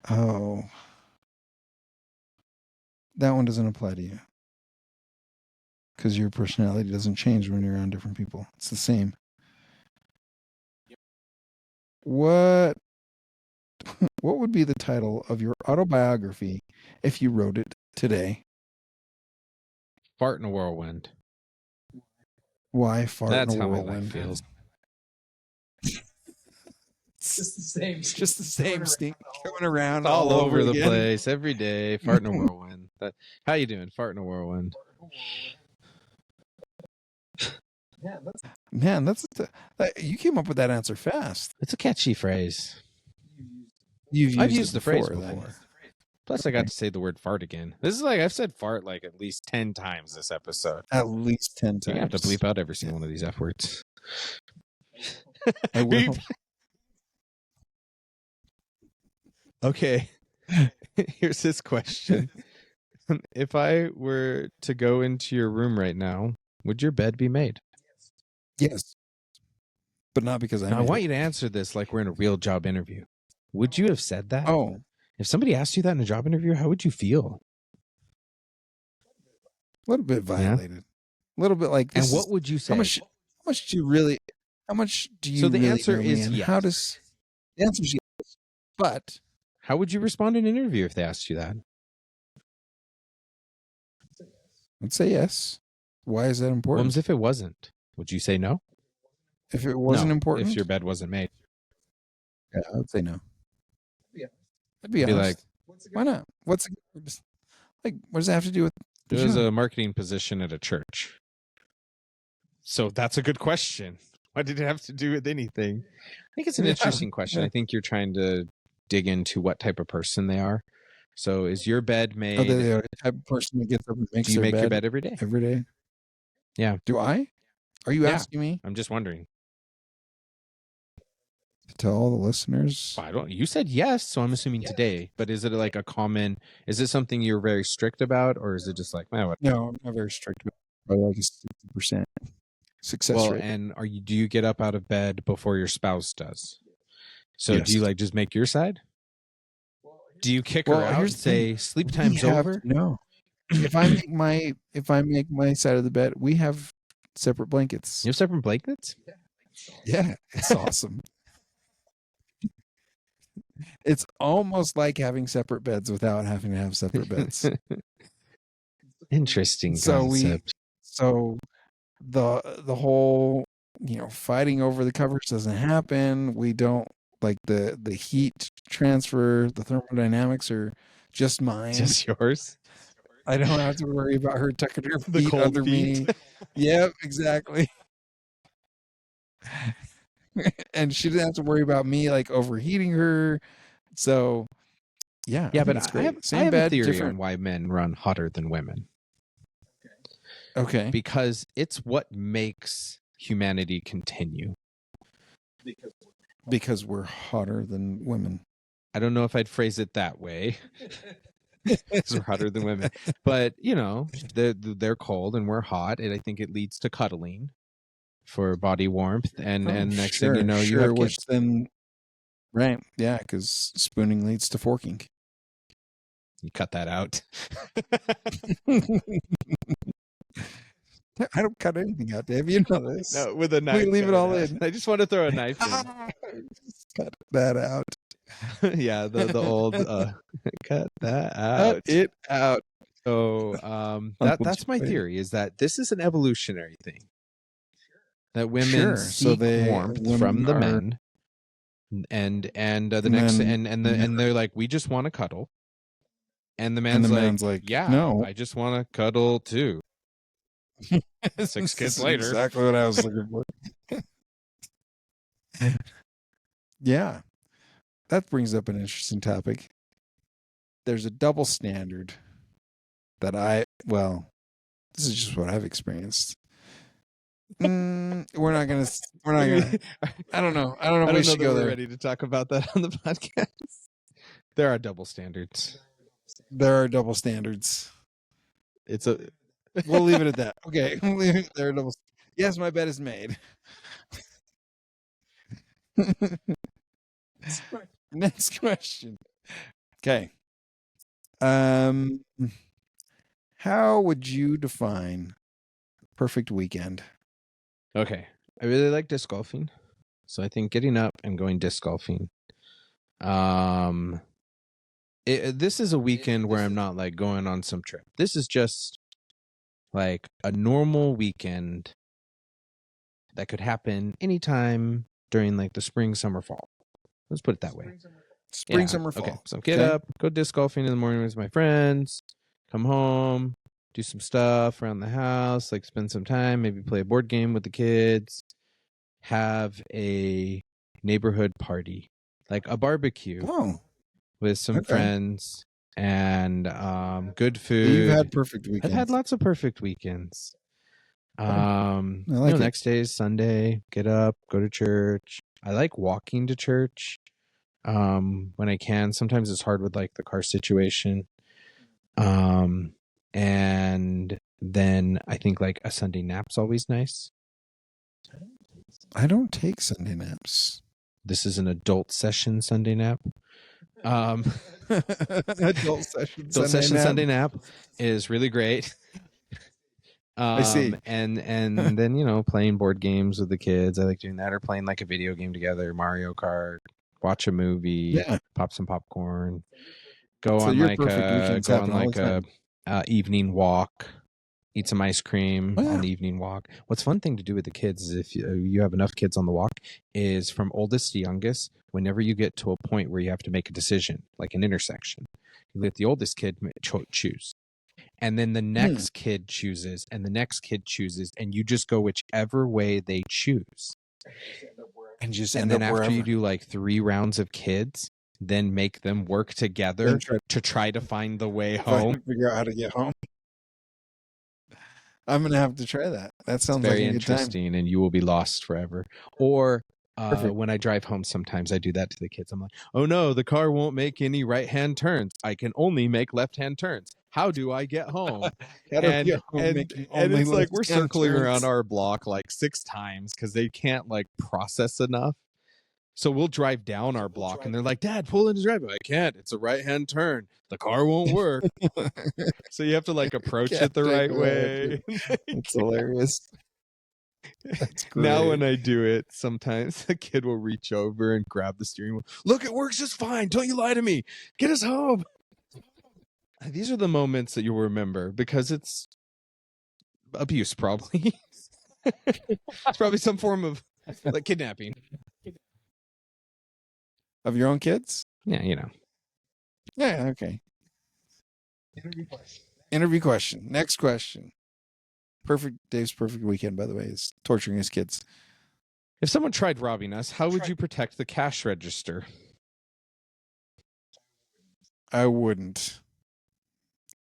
Oh, that one doesn't apply to you because your personality doesn't change when you're around different people. It's the same. What would be the title of your autobiography if you wrote it today? Fart in a whirlwind. Why fart That's in a how whirlwind? my life feels. It's just the same. Just the same stink going around all over the again. place every day. Fart in a whirlwind. How you doing? Fart in a whirlwind. Man, that's you came up with that answer fast. It's a catchy phrase. I've used the phrase before. then. Plus, I got to say the word fart again. This is like I've said fart like at least 10 times this episode. At least 10 times. You have to bleep out every single one of these F words. I will. Okay. Here's this question. If I were to go into your room right now, would your bed be made? Yes. But not because I want you to answer this like we're in a real job interview. Would you have said that? Oh. If somebody asked you that in a job interview, how would you feel? A little bit violated. A little bit like this. And what would you say? How much do you really So the answer is yes. The answer is yes. But how would you respond in an interview if they asked you that? I'd say yes. Why is that important? Well, if it wasn't, would you say no? If it wasn't important? If your bed wasn't made. Yeah, I would say no. Yeah. I'd be honest. Why not? What does that have to do with It was a marketing position at a church. So that's a good question. What did it have to do with anything? I think it's an interesting question. I think you're trying to dig into what type of person they are. So is your bed made? The type of person that gets up and makes Do you make your bed every day? Every day? Yeah. Do I? Are you asking me? I'm just wondering. To tell all the listeners? You said yes, so I'm assuming today. But is it like a common? Is it something you're very strict about, or is it just like, what? No, I'm not very strict about it. Probably like a 60% success rate. And do you get up out of bed before your spouse does? So do you like just make your side? Do you kick her out and say sleep time's over? No. If I make my side of the bed, we have separate blankets. You have separate blankets? Yeah, it's awesome. It's almost like having separate beds without having to have separate beds. Interesting concept. So the whole fighting over the covers doesn't happen. We don't like the heat transfer. The thermodynamics are just mine. Just yours. I don't have to worry about her tucking her feet under me. Yep, exactly. And she didn't have to worry about me like overheating her. So yeah, but I have a theory on why men run hotter than women. Okay. Because it's what makes humanity continue. Because we're hotter than women. I don't know if I'd phrase it that way. It's hotter than women, but you know, they're cold and we're hot, and I think it leads to cuddling for body warmth, and next thing you know, you have which kids. then, right? Yeah, because spooning leads to forking. You cut that out. I don't cut anything out, Dave. You know this. No, with a knife. We leave it all in. I just want to throw a knife in. Just cut that out. Yeah, the old cut that out. Cut it out. So that's my theory, is that this is an evolutionary thing. That women seek warmth from the men, and the next and they're like, we just want to cuddle, and the man's like, yeah, no, I just want to cuddle too. 6 kids later, exactly what I was looking for. Yeah, that brings up an interesting topic. There's a double standard that this is just what I've experienced. We're not gonna. I don't know. I don't know if we should go there. Ready to talk about that on the podcast? There are double standards. There are double standards. We'll leave it at that. Okay, we'll leave it there. Yes, my bed is made. Next question. Okay. How would you define perfect weekend? Okay. I really like disc golfing. So I think getting up and going disc golfing. This is a weekend where I'm not like going on some trip. This is just like a normal weekend that could happen anytime during like the spring, summer, fall. Let's put it that way. Spring, summer, fall. Okay. So get up, go disc golfing in the morning with my friends, come home, do some stuff around the house, like spend some time, maybe play a board game with the kids, have a neighborhood party, like a barbecue with some friends, and good food. You've had perfect weekends. I've had lots of perfect weekends. Next day is Sunday. Get up, go to church. I like walking to church when I can. Sometimes it's hard with like the car situation. And then I think like a Sunday nap's always nice. I don't take Sunday naps. This is an adult session Sunday nap. Adult session Sunday nap is really great. I see. And then, you know, playing board games with the kids. I like doing that, or playing like a video game together, Mario Kart, watch a movie, pop some popcorn, go on like a evening walk, eat some ice cream on the evening walk. What's fun thing to do with the kids is, if you have enough kids on the walk, is from oldest to youngest, whenever you get to a point where you have to make a decision, like an intersection, you let the oldest kid choose. And then the next kid chooses, and the next kid chooses, and you just go whichever way they choose. And then after you do like 3 rounds of kids, then make them work together to try to find the way home. Figure out how to get home. I'm going to have to try that. That sounds very like a interesting, good time. And you will be lost forever. Or when I drive home, sometimes I do that to the kids. I'm like, oh no, the car won't make any right-hand turns. I can only make left-hand turns. How do I get home? And it's like we're circling around our block like 6 times because they can't like process enough. So we'll drive down our block and they're like, Dad, pull in the driveway. I can't. It's a right-hand turn. The car won't work. So you have to like approach it the right way. It's hilarious. That's great. Now when I do it, sometimes the kid will reach over and grab the steering wheel. Look, it works just fine. Don't you lie to me. Get us home. These are the moments that you'll remember because it's abuse, probably. It's probably some form of like kidnapping. Of your own kids? Yeah, you know. Yeah, okay. Interview question. Next question. Dave's perfect weekend, by the way, is torturing his kids. If someone tried robbing us, how would you protect the cash register? I wouldn't.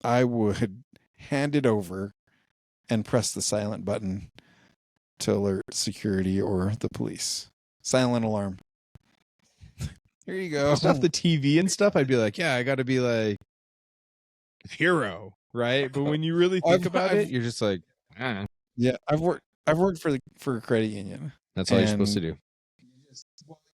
I would hand it over and press the silent button to alert security or the police. Silent alarm. Here you go. Stuff the TV and stuff, I'd be like, yeah, I got to be like hero, right? But when you really think about it, you're just like, yeah. I've worked for a credit union. That's all you're supposed to do.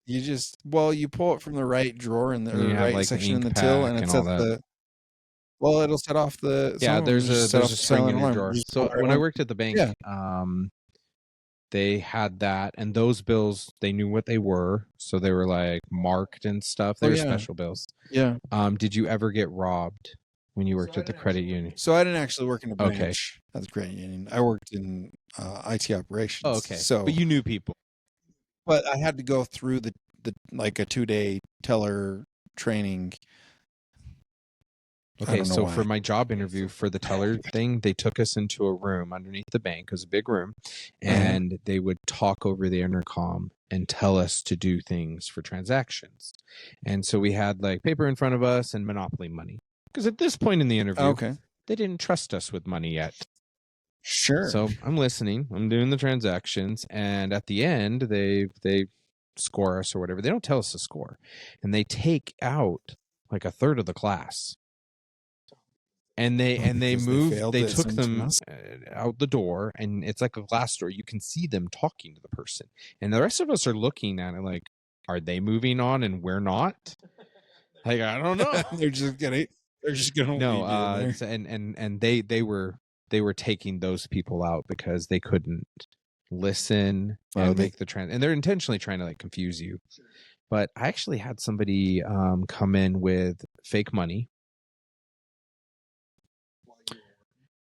You pull it from the right drawer in the You have, right like, section in the ink till, pack and it and sets all that. it'll set off the. Yeah, there's a spring in your drawer. Just So pull it when I on. worked at the bank, they had that, and those bills, they knew what they were, so they were like marked and stuff. They were special bills. Yeah. Did you ever get robbed when you worked at the credit union? So I didn't actually work in a branch at the credit union. I worked in IT operations. Oh, okay. So, but you knew people. But I had to go through the like a 2-day teller training. Okay, so for my job interview for the teller thing, they took us into a room underneath the bank. It was a big room, and they would talk over the intercom and tell us to do things for transactions. And so we had like paper in front of us and Monopoly money. Because at this point in the interview, they didn't trust us with money yet. Sure. So I'm listening. I'm doing the transactions, and at the end, they score us or whatever. They don't tell us the score, and they take out like a third of the class. And they took them out the door, and it's like a glass door. You can see them talking to the person, and the rest of us are looking at it like, are they moving on and we're not? Like, I don't know. They're just gonna no. And they were taking those people out because they couldn't listen and make the and they're intentionally trying to like confuse you. But I actually had somebody come in with fake money.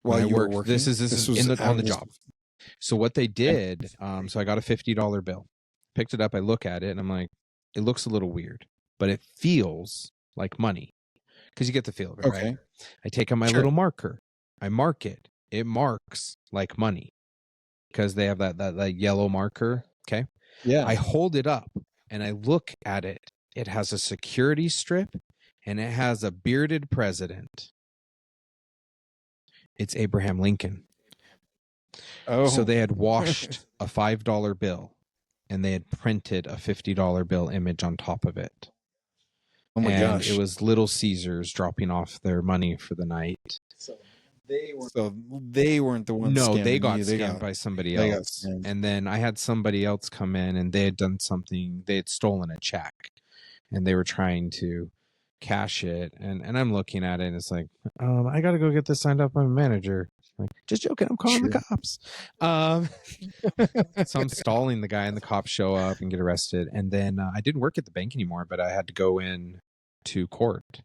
While you were working, this is on the job. So what they did, so I got a $50 bill, picked it up, I look at it, and I'm like, it looks a little weird, but it feels like money because you get the feel of it, right? I take out my little marker, I mark it, it marks like money because they have that yellow marker. Okay, yeah. I hold it up and I look at it. It has a security strip and it has a bearded president. It's Abraham Lincoln. Oh. So they had washed a $5 bill and they had printed a $50 bill image on top of it. Oh my gosh. It was Little Caesars dropping off their money for the night. So they weren't the ones. No, they got scammed by somebody else. And then I had somebody else come in and they had done something. They had stolen a check and they were trying to cash it, and I'm looking at it and it's like, I gotta go get this signed up by my manager. Like, just joking, I'm calling the cops. So I'm stalling the guy and the cops show up and get arrested. And then I didn't work at the bank anymore, but I had to go in to court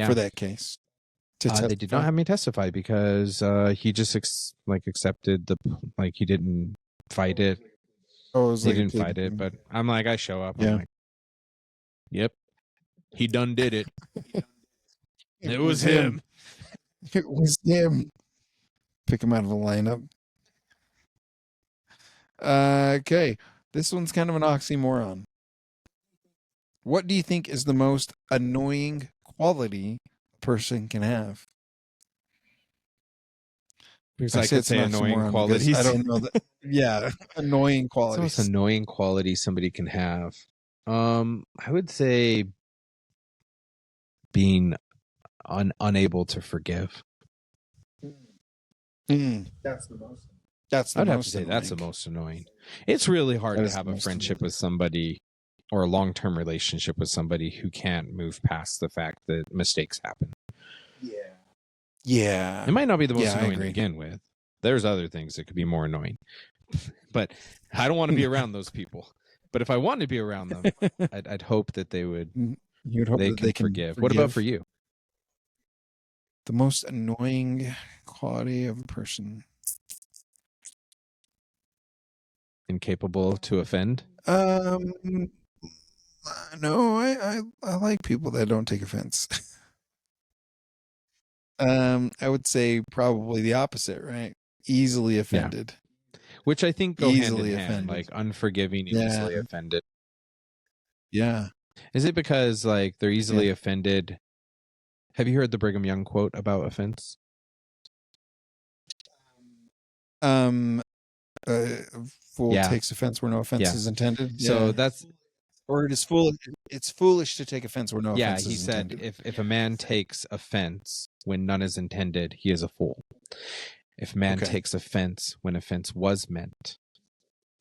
for that case. They did not have me testify because he just accepted he didn't fight it. He didn't fight it, but I'm like, I show up. I'm like, yep. He done did it. It was him. It was him. Pick him out of the lineup. Okay. This one's kind of an oxymoron. What do you think is the most annoying quality a person can have? Because I could say annoying qualities. I don't know that. Yeah, annoying qualities. What's the most annoying quality somebody can have? I would say being unable to forgive. That's the most. I'd have to say that's the most annoying. It's really hard to have a friendship with somebody or a long-term relationship with somebody who can't move past the fact that mistakes happen. Yeah. It might not be the most annoying to begin with. There's other things that could be more annoying. But I don't want to be around those people. But if I wanted to be around them, I'd hope that they would. You'd hope that they can forgive. What about for you? The most annoying quality of a person. Incapable to offend? No, I like people that don't take offense. I would say probably the opposite, right? Easily offended. Yeah. Which I think go easily hand in hand, like unforgiving and easily offended. Yeah. Is it because like they're easily offended? Have you heard the Brigham Young quote about offense? Fool takes offense where no offense is intended. So that's Or it is foolish. It's foolish to take offense where no Yeah, offense he is said intended. if a man takes offense when none is intended, he is a fool. If a man Okay. takes offense when offense was meant,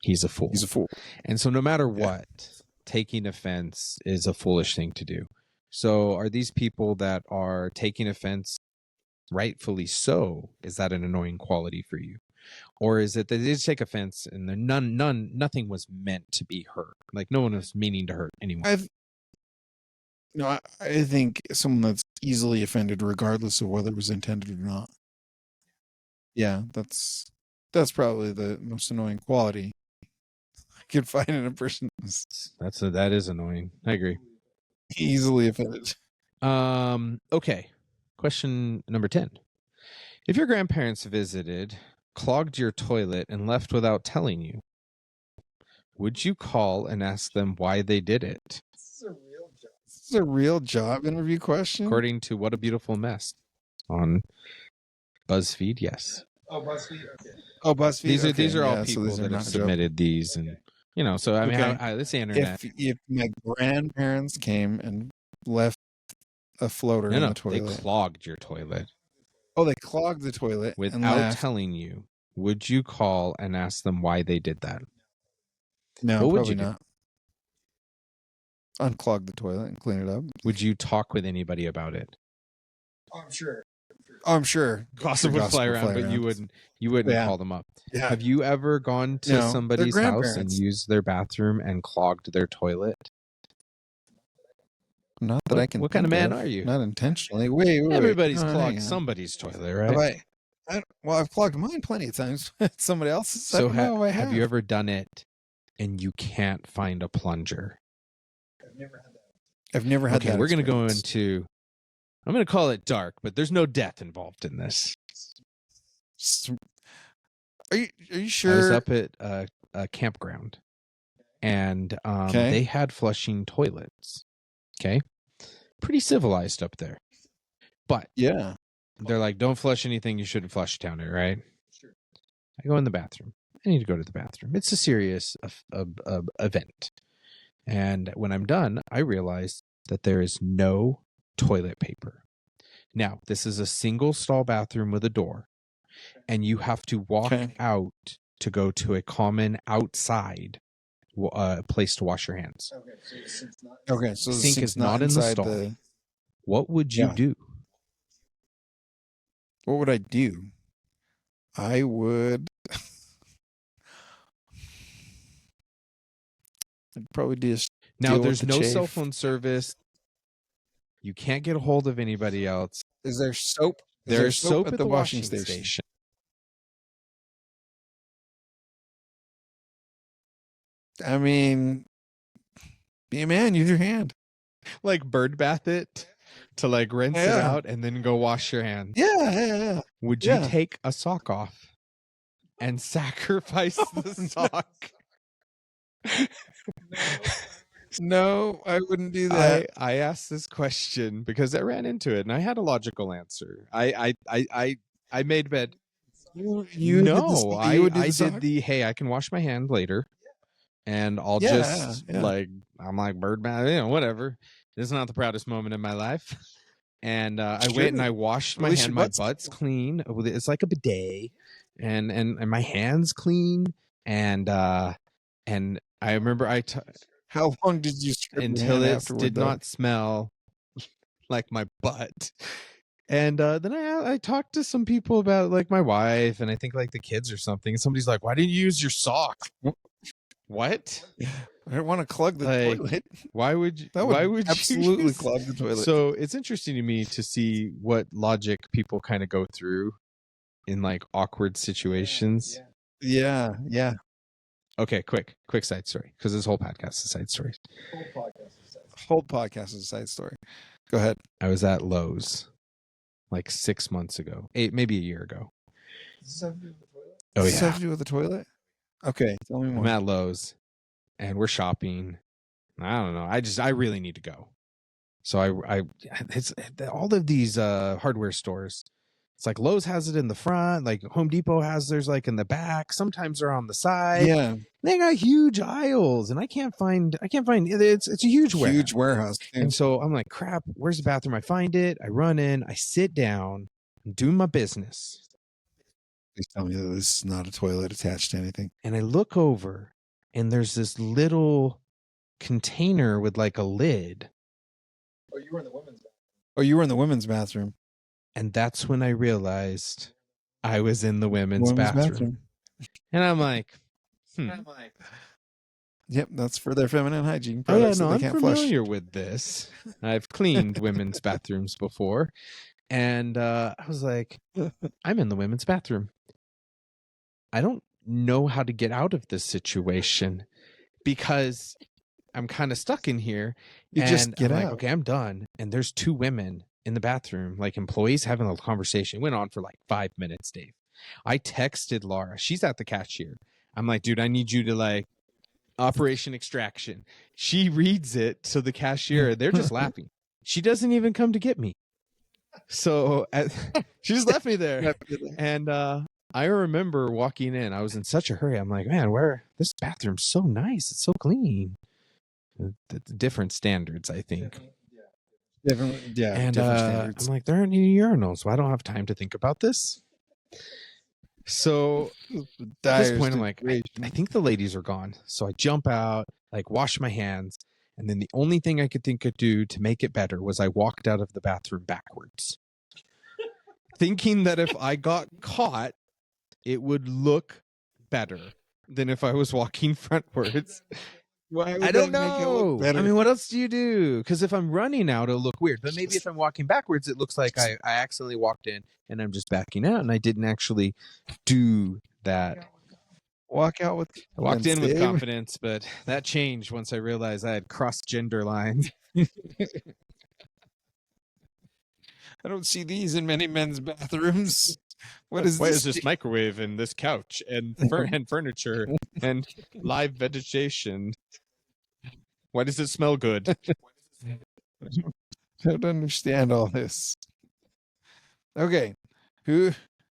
he's a fool. He's a fool. And so no matter Yeah. what, taking offense is a foolish thing to do. So are these people that are taking offense rightfully so? Is that an annoying quality for you? Or is it that they just take offense and nothing was meant to be hurt? Like no one was meaning to hurt anyone. I think someone that's easily offended, regardless of whether it was intended or not. Yeah, that's probably the most annoying quality I could find in a person who's That is annoying. I agree. easily offended. Okay. Question number 10. If your grandparents visited, clogged your toilet, and left without telling you, would you call and ask them why they did it? This is a real job. This is a real job interview question. According to What a Beautiful Mess on BuzzFeed, yes. Oh, BuzzFeed. Okay. Oh, BuzzFeed. These are all so people these are that have not a joke. submitted these, and so I mean, Okay. it's the internet. If my grandparents came and left a floater in the They toilet, clogged your toilet they clogged the toilet and without left. telling you. Would you call and ask them why they did that? No, What would probably you do? not. Unclog the toilet and clean it up. Would you talk with anybody about it? Oh, I'm sure. I'm sure. Gossip would fly around, but you wouldn't Yeah. call them up. Yeah. Have you ever gone to No, they're somebody's house and grandparents. used their bathroom and clogged their toilet? Not that I can. What kind of think man are you? Not intentionally. Wait. Everybody's hang clogged on. somebody's toilet, Have right? I've clogged mine plenty of times. Somebody else's. I So don't know if I have you ever done it and you can't find a plunger? I've never had that. I've never had Okay, that. we're going to go experience. into, I'm going to call it dark, but there's no death involved in this. Are you I was sure? up at a campground and Okay. they had flushing toilets. Okay. Pretty civilized up there. But Yeah. they're like, don't flush anything you shouldn't flush down it, right? Sure. I go in the bathroom. I need to go to the bathroom. It's a serious event. And when I'm done, I realize that there is no toilet paper. Now, this is a single stall bathroom with a door, and you have to walk out to go to a common outside place to wash your hands. Okay, so the sink's not. Okay, so The the sink sink's is not in the inside stall. What would you Yeah. do? What would I do? I would. I'd probably just Now, deal with there's the no chafe. cell phone service. You can't get a hold of anybody else. Is there soap? There's soap at the washing station. I mean, be a man. Use your hand. Like bird bath it to like rinse it Yeah. out and then go wash your hands. Yeah. Would you Yeah. take a sock off and sacrifice the sock? No, I wouldn't do that. I asked this question because I ran into it and I had a logical answer. I made bed. You did the hey, I can wash my hand later, and I'll just Yeah. like I'm like bird bath, whatever. This is not the proudest moment in my life. And I went and I washed At my least hand. your My butt's butt's clean. It's like a bidet, and my hands clean. And I remember How long did you scrub your until hand it afterward, did though? not smell like my butt. And then I talked to some people about like my wife and I think like the kids or something. And somebody's like, "Why didn't you use your sock?" What? I don't want to clog the Like, toilet. Why would you? That would why would absolutely you clog the toilet. So it's interesting to me to see what logic people kind of go through in like awkward situations. Yeah. Yeah. Okay, quick side story because this whole podcast is side stories. Whole podcast is that. Whole podcast is a side story. Go ahead. I was at Lowe's like 6 months ago, maybe a year ago. Does this have to do with the toilet? Oh Does this yeah, have to do with the toilet? Okay, tell me I'm more. at Lowe's and we're shopping. I don't know. I really need to go. So it's all of these hardware stores. It's like Lowe's has it in the front, like Home Depot has theirs like in the back. Sometimes they're on the side. Yeah. They got huge aisles, and I can't find it's a huge warehouse. Huge warehouse. And so I'm like, crap, where's the bathroom? I find it, I run in, I sit down, I'm doing my business. Please tell me that this is not a toilet attached to anything. And I look over, and there's this little container with like a lid. Oh, you were in the women's bathroom. Oh, you were in the women's bathroom. And that's when I realized I was in the women's bathroom. And I'm like, Yep, that's for their feminine hygiene oh yeah, products no, that I'm they can't flush. familiar with this. I've cleaned women's bathrooms before. And I was like, I'm in the women's bathroom. I don't know how to get out of this situation because I'm kind of stuck in here. You and just get I'm out. like, okay, I'm done. And there's two women in the bathroom, like employees having a conversation. It went on for like 5 minutes, Dave. I texted Laura. She's at the cashier. I'm like, dude, I need you to like Operation Extraction. She reads it to the cashier. They're just laughing. She doesn't even come to get me. So she just left me there. And I remember walking in. I was in such a hurry. I'm like, man, this bathroom's so nice. It's so clean. The different standards, I think. Different standards. I'm like, there aren't any urinals, so I don't have time to think about this. So at this point, I'm like, I think the ladies are gone. So I jump out, like wash my hands. And then the only thing I could think of do to make it better was I walked out of the bathroom backwards. Thinking that if I got caught, it would look better than if I was walking frontwards. I don't know. I mean, what else do you do? Because if I'm running out, it'll look weird. But maybe if I'm walking backwards, it looks like I accidentally walked in and I'm just backing out and I didn't actually do that. Walk out with I walked in with confidence, but that changed once I realized I had crossed gender lines. I don't see these in many men's bathrooms. Why is this microwave and this couch and furniture and live vegetation? Why does it smell good? I don't understand all this. Okay. Who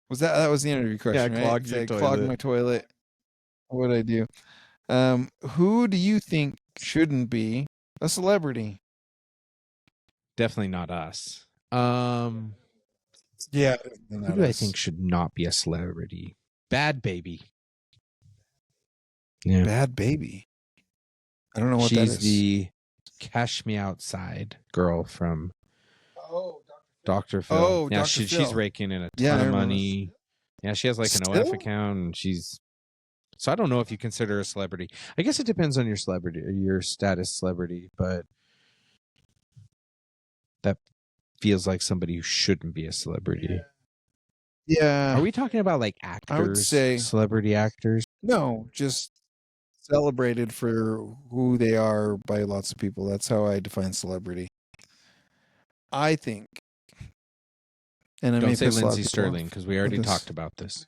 was that? That was the interview question, right? Clogged my toilet. What would I do? Who do you think shouldn't be a celebrity? Definitely not us. Yeah. Who do I think should not be a celebrity? Bad Baby. Yeah. Bad Baby. I don't know what that is. She's the Cash Me Outside girl from Dr. Phil. Oh, yeah, Dr. Phil. She's raking in a ton of money. Yeah, she has like an OF account, and so I don't know if you consider her a celebrity. I guess it depends on your celebrity, your status celebrity, but that feels like somebody who shouldn't be a celebrity. Yeah. Are we talking about like actors? I would say celebrity actors. No, just celebrated for who they are by lots of people. That's how I define celebrity. I think. And I don't say Lindsay Sterling because we already talked about this.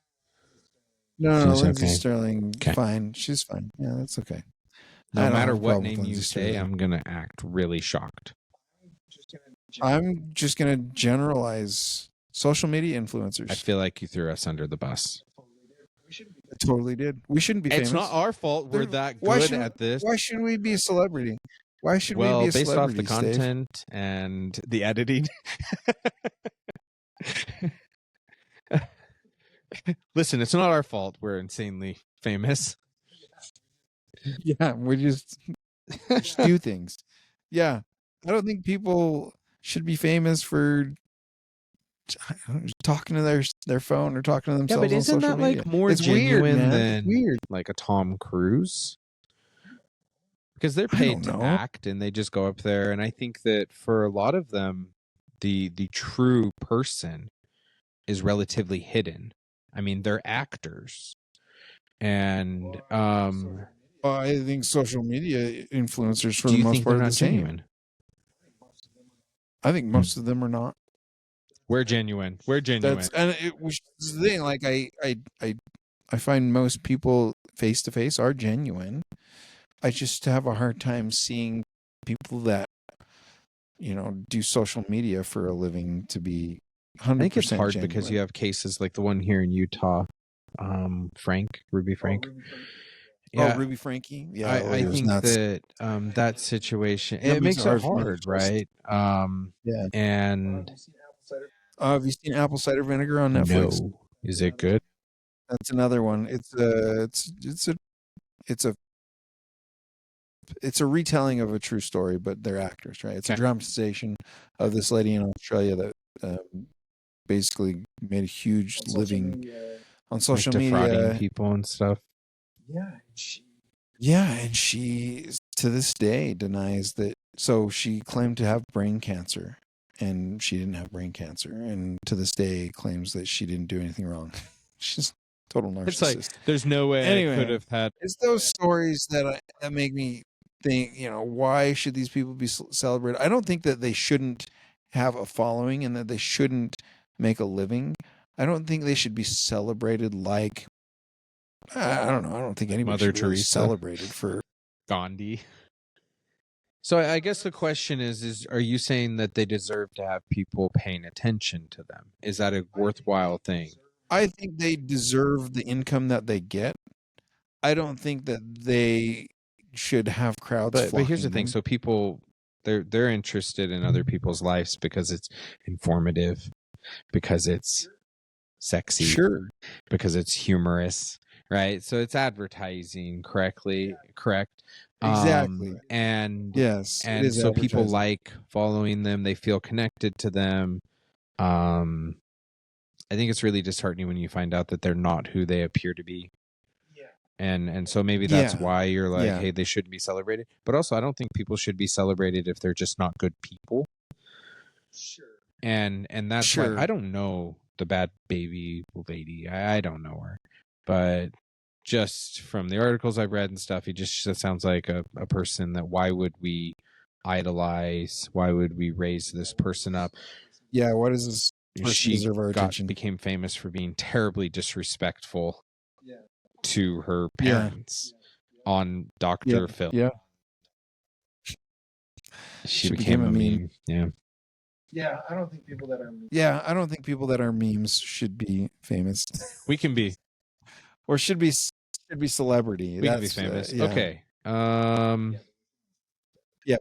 No, Lindsay Sterling, fine. She's fine. Yeah, that's okay. No matter what name you say, I'm going to act really shocked. I'm just going to generalize social media influencers. I feel like you threw us under the bus. I totally did. We shouldn't be famous. It's not our fault we're that good at this. Why shouldn't we be a celebrity? Why should we be a celebrity, based off the content and the editing. Listen, it's not our fault we're insanely famous. Yeah, we just do things. Yeah, I don't think people should be famous for talking to their phone or talking to themselves. Yeah, but isn't that media. Like more it's genuine weird, than weird. Like a Tom Cruise? Because they're paid to act and they just go up there, and I think that for a lot of them, the true person is relatively hidden. I mean, they're actors, and I think social media influencers for do the you most think part they're are not the same. genuine? I think most of them are not. We're genuine. We're genuine. Which is the thing. Like I find most people face to face are genuine. I just have a hard time seeing people that do social media for a living to be 100% I think it's hard genuine. because you have cases like the one here in Utah, Ruby Frank. Yeah. Oh, Ruby Frankie. Yeah, I think that that situation it makes it hard, right? Yeah. And have you seen Apple Cider Vinegar on Netflix? No, is it good? That's another one. It's a retelling of a true story, but they're actors, right? It's a dramatization of this lady in Australia that basically made a huge living on social media, defrauding people and stuff. And she to this day denies that. So she claimed to have brain cancer, and she didn't have brain cancer, and to this day claims that she didn't do anything wrong. She's total narcissist. It's like there's no way I could have had. It's those stories that make me think, why should these people be celebrated? I don't think that they shouldn't have a following and that they shouldn't make a living. I don't think they should be celebrated like, I don't know. I don't think anybody Mother should Teresa. be celebrated for Gandhi. So I guess the question is are you saying that they deserve to have people paying attention to them? Is that a worthwhile thing? I think they deserve the income that they get. I don't think that they should have crowds. But here's the thing. So people, they're interested in other people's lives because it's informative, because it's sexy, sure, because it's humorous, right? So it's advertising correct? Exactly. And yes, and so people like following them. They feel connected to them. I think it's really disheartening when you find out that they're not who they appear to be. And so maybe that's why you're like, hey, they shouldn't be celebrated. But also, I don't think people should be celebrated if they're just not good people. Sure. And that's why I don't know the bad baby lady. I don't know her. But just from the articles I've read and stuff, it just sounds like a person that why would we idolize? Why would we raise this person up? Yeah, what is this? She deserve our attention. became famous for being terribly disrespectful to her parents on Dr. Phil. Yeah. She became a meme. Yeah. Yeah, I don't think people that are memes. Yeah, I don't think people that are memes should be famous. We can be. Or should be celebrity. We can be famous. Yeah. Okay. Yeah,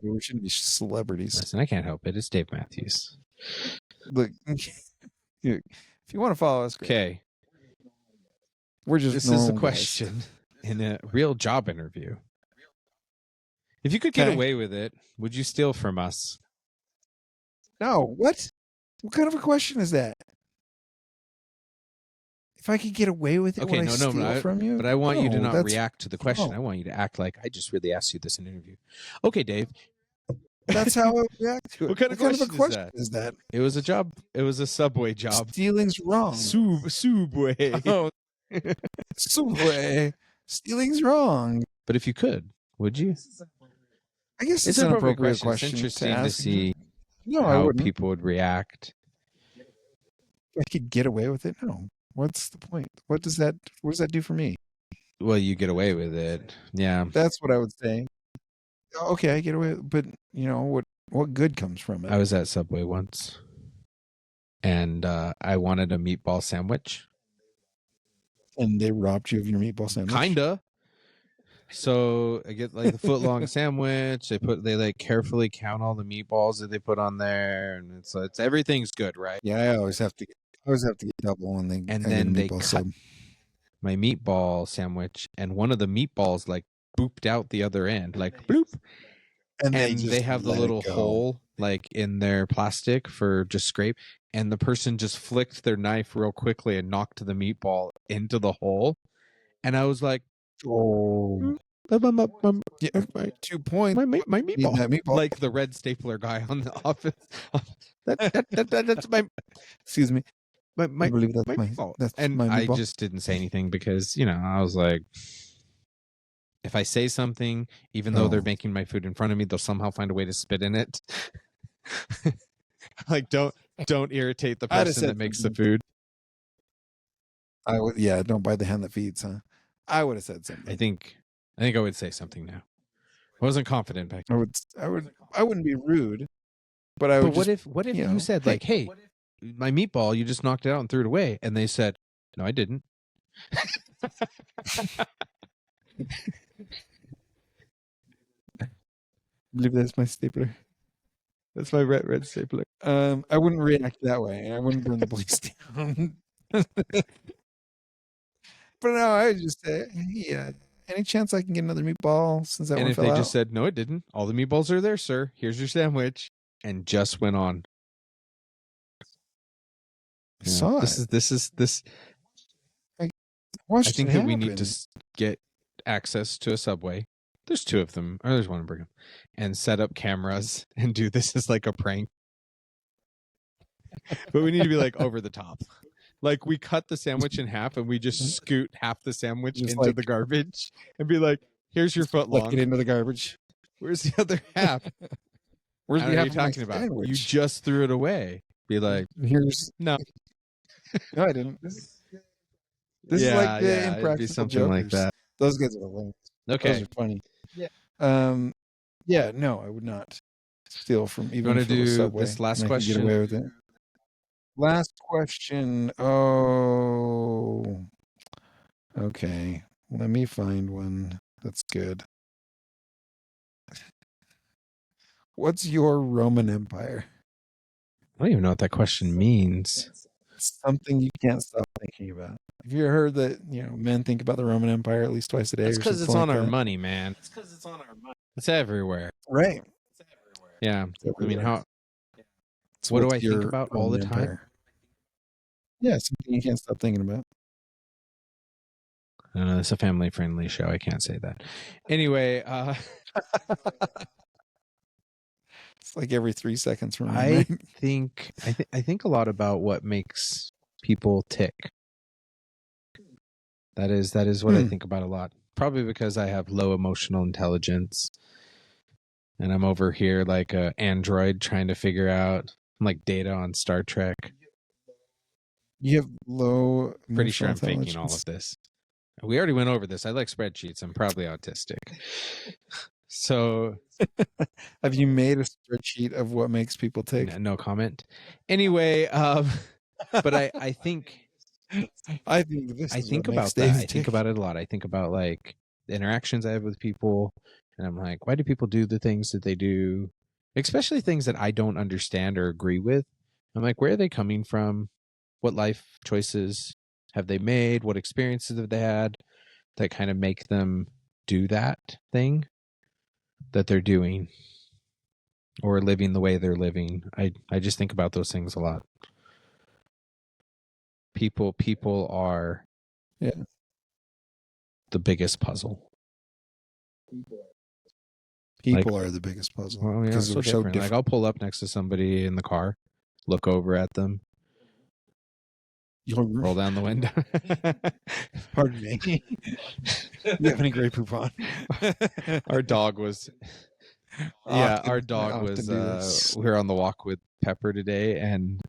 but we shouldn't be celebrities. Listen, I can't help it. It's Dave Matthews. Look, if you want to follow us, great. Okay. We're just This is the question in a real job interview. If you could get away with it, would you steal from us? No. What? What kind of a question is that? If I could get away with it, would I steal from you? But I want you to not react to the question. I want you to act like I just really asked you this in an interview. Okay, Dave. That's how I react to it. What kind of question is that? It was a job. It was a Subway job. Stealing's wrong. Subway. Oh, Subway. Stealing's wrong. But if you could, would you? I guess it's an appropriate question. It's interesting to see how how people would react. If I could get away with it? No. What's the point? What does that do for me? Well, you get away with it. Yeah. That's what I would say. Okay, I get away, but what good comes from it? I was at Subway once, and I wanted a meatball sandwich. And they robbed you of your meatball sandwich? Kinda. So I get like the foot-long sandwich. They like carefully count all the meatballs that they put on there, and it's everything's good, right? Yeah, I always have to get double when they then they cut my meatball sandwich, and one of the meatballs like booped out the other end, like bloop. And they have the little hole like in their plastic for just scrape, and the person just flicked their knife real quickly and knocked the meatball into the hole, and I was like, oh. 2 points. My meatball. That meatball. Like the red stapler guy on the office. That's my. Excuse me. I believe that's my meatball. That's and my meatball. I just didn't say anything because I was like, if I say something, even though they're making my food in front of me, they'll somehow find a way to spit in it. Like don't irritate the person that makes the food. I would, don't bite the hand that feeds, huh? I would have said something. I think I would say something now. I wasn't confident back then. I wouldn't be rude, but I would. But what if you said like, hey, my meatball, you just knocked it out and threw it away. And they said, no, I didn't. I believe that's my stapler. That's my red stapler. I wouldn't react that way. I wouldn't burn the place down. But no, I would just say, yeah. Any chance I can get another meatball since that And one if fell they out? just said, no, it didn't. All the meatballs are there, sir. Here's your sandwich. And just went on. I saw This it. is. Watched I think it that we need happen. to get access to a Subway. There's 2 of them, or there's one in Brigham, and set up cameras and do this as like a prank. But we need to be like over the top. Like we cut the sandwich in half and we just scoot half the sandwich Just into like- the garbage and be like, here's your foot Flick long. it into the garbage. Where's the other half? Where's I don't the know half what you're of my talking about. sandwich? You just threw it away. Be like, Here's no. no, I didn't. This is like the it'd be impractical something like jokers. that. Those guys are the lame. Okay. Those are funny. Yeah. Yeah, no, I would not steal from even wanna if it was do Subway. this last and I could question? Get away with it. Last question. Oh, okay. Let me find one that's good. What's your Roman Empire? I don't even know what that question means. Something you can't stop thinking about. Have you ever heard that men think about the Roman Empire at least twice a day? That's or because it's something on like our that? money, man. It's everywhere. Right. Yeah. I mean, how? So What do what's I think your about all the Roman time? Empire? Yeah, something you can't stop thinking about. I don't know. It's a family-friendly show. I can't say that. Anyway, It's like every 3 seconds from I right? think I think a lot about what makes people tick. That is what I think about a lot. Probably because I have low emotional intelligence, and I'm over here like a android trying to figure out. I'm like Data on Star Trek. You have low. Pretty sure I'm emotional faking all of intelligence. this. We already went over this. I like spreadsheets. I'm probably autistic. So Have you made a spreadsheet of what makes people tick? no comment. Anyway, but I think I think this. I is think what makes about that. Dave I think tick. about it a lot. I think about like the interactions I have with people, and I'm like, why do people do the things that they do? Especially things that I don't understand or agree with. I'm like, where are they coming from? What life choices have they made? What experiences have they had that kind of make them do that thing that they're doing or living the way they're living? I just think about those things a lot. People are the biggest puzzle. People are the biggest puzzle Well, because so we're so different. Like different. I'll pull up next to somebody in the car, look over at them, roll down the window. Pardon me. You have any Grey Poupon? Our dog was our dog was we were on the walk with Pepper today, and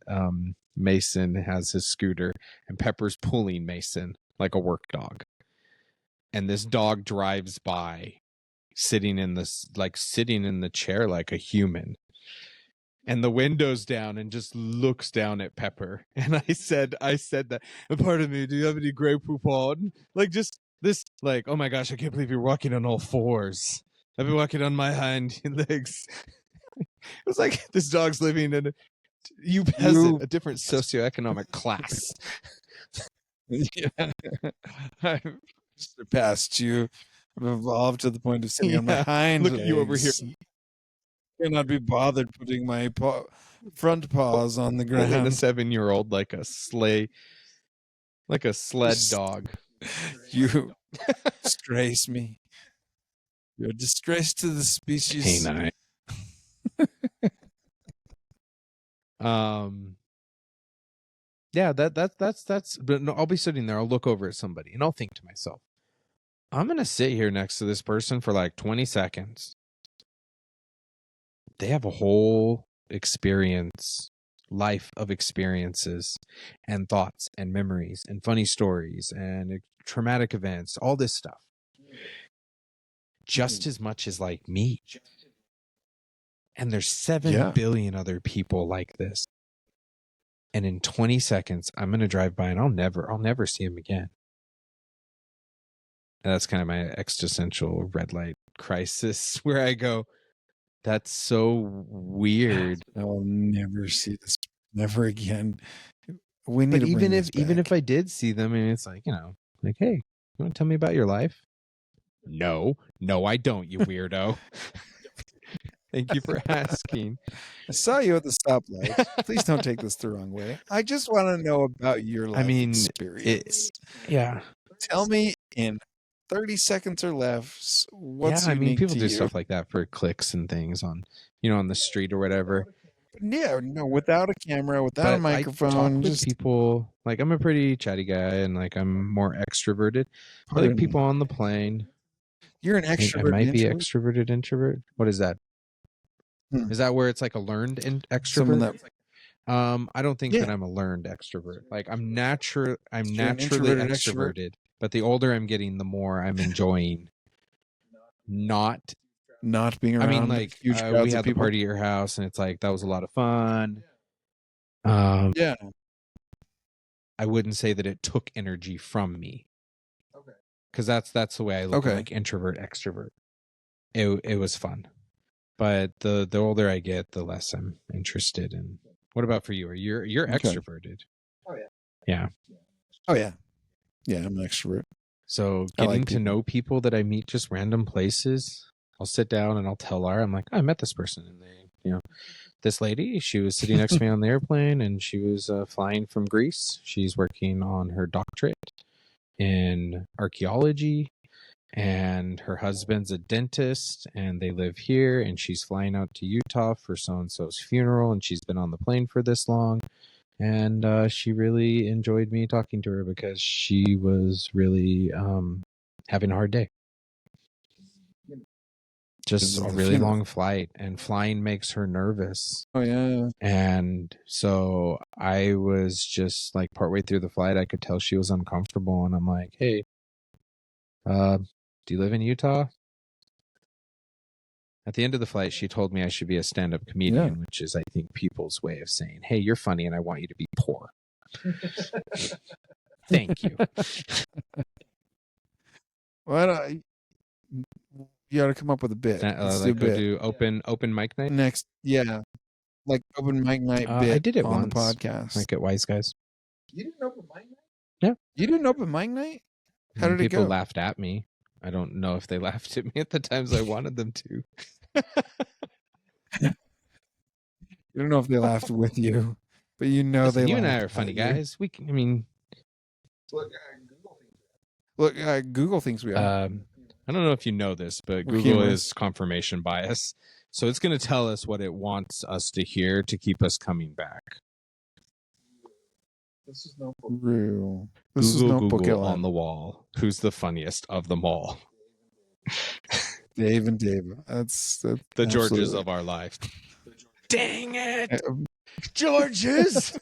Mason has his scooter and Pepper's pulling Mason like a work dog, and this dog drives by sitting in the chair like a human, and the window's down, and just looks down at Pepper. And I said that, pardon me, do you have any Grey Poupon? Like just this, like, oh my gosh, I can't believe you're walking on all fours. I've been walking on my hind legs. It was like this dog's living in a different socioeconomic class. I've surpassed you. I've evolved to the point of sitting on my hind Look at you over here. legs. Cannot be bothered putting my front paws on the Holding a ground. 7-year-old like a sled dog. You disgrace me. You're a disgrace to the species. Canine. Yeah, that's. But no, I'll be sitting there. I'll look over at somebody, and I'll think to myself, I'm gonna sit here next to this person for like 20 seconds. They have a whole life of experiences and thoughts and memories and funny stories and traumatic events, all this stuff. Just as much as like me. And there's 7 billion other people like this. And in 20 seconds, I'm going to drive by and I'll never see him again. And that's kind of my existential red light crisis where I go, that's so weird. I'll never see this never again. We need But to bring this back. even if I did see them, and it's like, like, hey, you want to tell me about your life? No, I don't, you weirdo. Thank you for asking. I saw you at the stoplight. Please don't take this the wrong way. I just want to know about your life experience. Yeah. Tell me in 30 seconds or less what's unique people to do you. stuff like that for clicks and things on, on the street or whatever. Yeah, no, without a camera, without a microphone. Just people, like, I'm a pretty chatty guy and like I'm more extroverted. I like people on the plane. You're an extrovert. I might be extroverted introvert. What is that? Is that where it's like a learned extrovert? I don't think that I'm a learned extrovert. Like I'm naturally extroverted, but the older I'm getting, the more I'm enjoying not being around. I mean, like huge crowds we had the party at your house, and it's like that was a lot of fun. Yeah, I wouldn't say that it took energy from me. Okay, because that's the way I look at like introvert extrovert. It was fun. But the older I get, the less I'm interested in. What about for you? You're extroverted? Oh yeah. Yeah. Oh yeah. Yeah, I'm an extrovert. So getting to know people that I meet just random places, I'll sit down and I'll tell Laura, I'm like, I met this person, and they, this lady, she was sitting next to me on the airplane, and she was flying from Greece. She's working on her doctorate in archaeology. And her husband's a dentist, and they live here, and she's flying out to Utah for so-and-so's funeral, and she's been on the plane for this long. And she really enjoyed me talking to her because she was really having a hard day. Just a really long flight, and flying makes her nervous. Oh, yeah. And so I was just like partway through the flight, I could tell she was uncomfortable, and I'm like, hey, do you live in Utah? At the end of the flight, she told me I should be a stand-up comedian, which is, I think, people's way of saying, hey, you're funny and I want you to be poor. Thank you. Well, you got to come up with a bit. Like do open mic night? Next, yeah. Like open mic night bit I did it on once, the podcast. Like at Wise Guys. You didn't open mic night? Yeah. You didn't open mic night? How did it go? People laughed at me. I don't know if they laughed at me at the times I wanted them to. You don't know if they laughed with you, but you know Listen, they. You and I are funny guys. We can. I mean, look, Google thinks we are. I don't know if you know this, but Google is confirmation bias, so it's going to tell us what it wants us to hear to keep us coming back. This is no real. Google on the wall. Who's the funniest of them all? Dave and Dave. That's the Georges of our life. Dang it, Georges!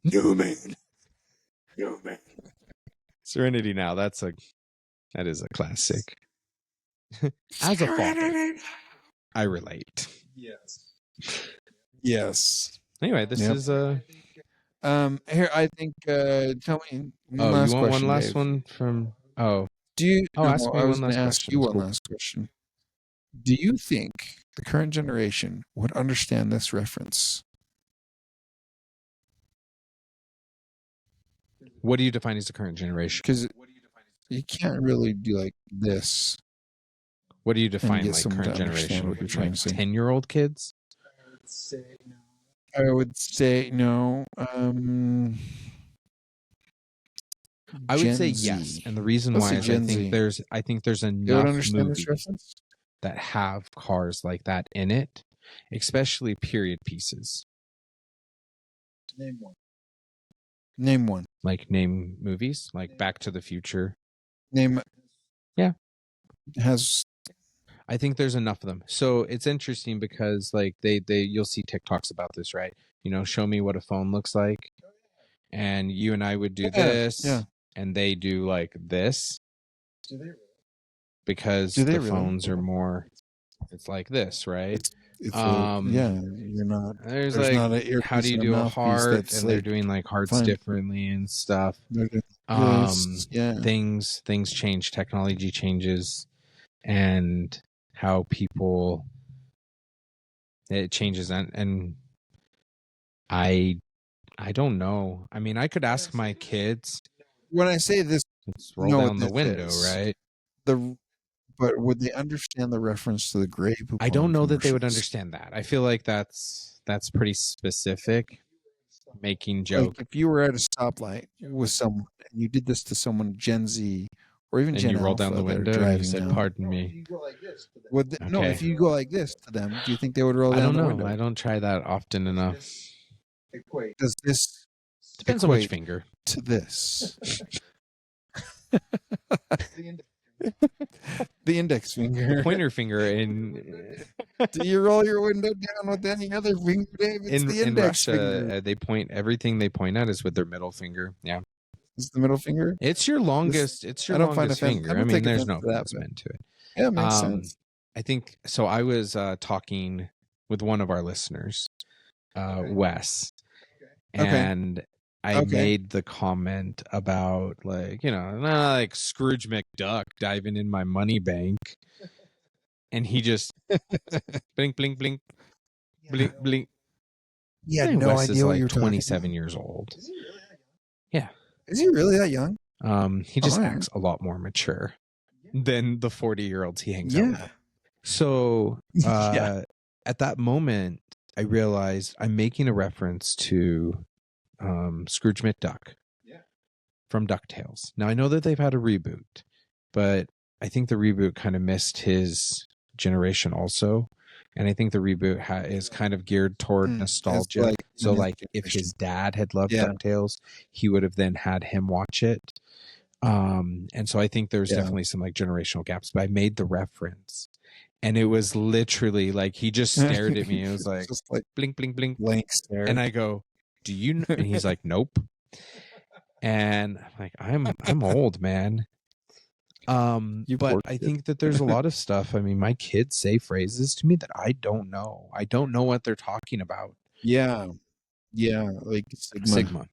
Newman. Serenity Now. That is a classic. As a father, I relate. Yes. Anyway, this is here I think tell me one last question, one last Dave. One from do you ask me I was one last question. Ask you one cool. last question. Do you think the current generation would understand this reference? What do you define as the current generation? Because you can't really do like this. What do you define like current generation? What you're trying to say? 10-year-old kids? I would say no. I would say yes, and the reason why is I think there's enough movies that have cars like that in it, especially period pieces. Name one. Like name movies, like Back to the Future. Name. Yeah. Has. I think there's enough of them. So it's interesting because like you'll see TikToks about this, right? Show me what a phone looks like. And you and I would do this. Yeah. And they do like this. Do they really? Because the phones are more, it's like this, right? It's Yeah, you're not. there's not like, an earpiece how do you and a do a mouthpiece heart, that's and they're like doing like hearts fine. differently and stuff. This, Things change, technology changes, and how people, it changes, and I don't know. I mean, I could ask my kids. When I say this, Let's roll know what down the this window, is. right? But would they understand the reference to the Grey Poupon I don't know that they would commercials? understand that. I feel like that's pretty specific, making Like joke. if you were at a stoplight with someone and you did this to someone Gen Z or even And Gen you roll Alpha down the that are window and driving you said, now, "Pardon me." You go like this to them. would they, no? Okay. If you go like this to them, do you think they would roll I down don't the know. window? I don't try that often enough. Equate. Does this Depends on which equate finger. to this? The index finger. Pointer finger in Do you roll your window down with any other finger, Dave? It's the in index Russia, finger. they point, everything they point at is with their middle finger. Yeah. It's the middle finger. It's your longest. It's your I don't find longest offense. finger. I I don't mean, take there's offense no to that, offense but meant to it. yeah, it makes sense. I think so. I was talking with one of our listeners, Wes, and I made the comment about, like, like Scrooge McDuck diving in my money bank, and he just blink, blink, blink, blink, blink. You I had think no Wes idea is what like you were talking 27 about. years old. Is he really that young? Yeah. Is he really that young? He just Oh, acts a lot more mature than the 40-year-olds he hangs out with. Yeah. So Yeah. at that moment, I realized I'm making a reference to Scrooge McDuck from DuckTales. Now, I know that they've had a reboot, but I think the reboot kind of missed his generation also. And I think the reboot is kind of geared toward nostalgia. like So, his like, if generation. his dad had loved Yeah. DuckTales, he would have then had him watch it. And so I think there's Yeah. definitely some like generational gaps, but I made the reference, and it was literally like he just stared at me. It was like, just like blink, blink, blink. blank stare. And I go, "Do you know?" And he's like, "Nope." And I'm like, I'm old, man. But I think that there's a lot of stuff. I mean, my kids say phrases to me that I don't know. I don't know what they're talking about. Yeah. Like Sigma.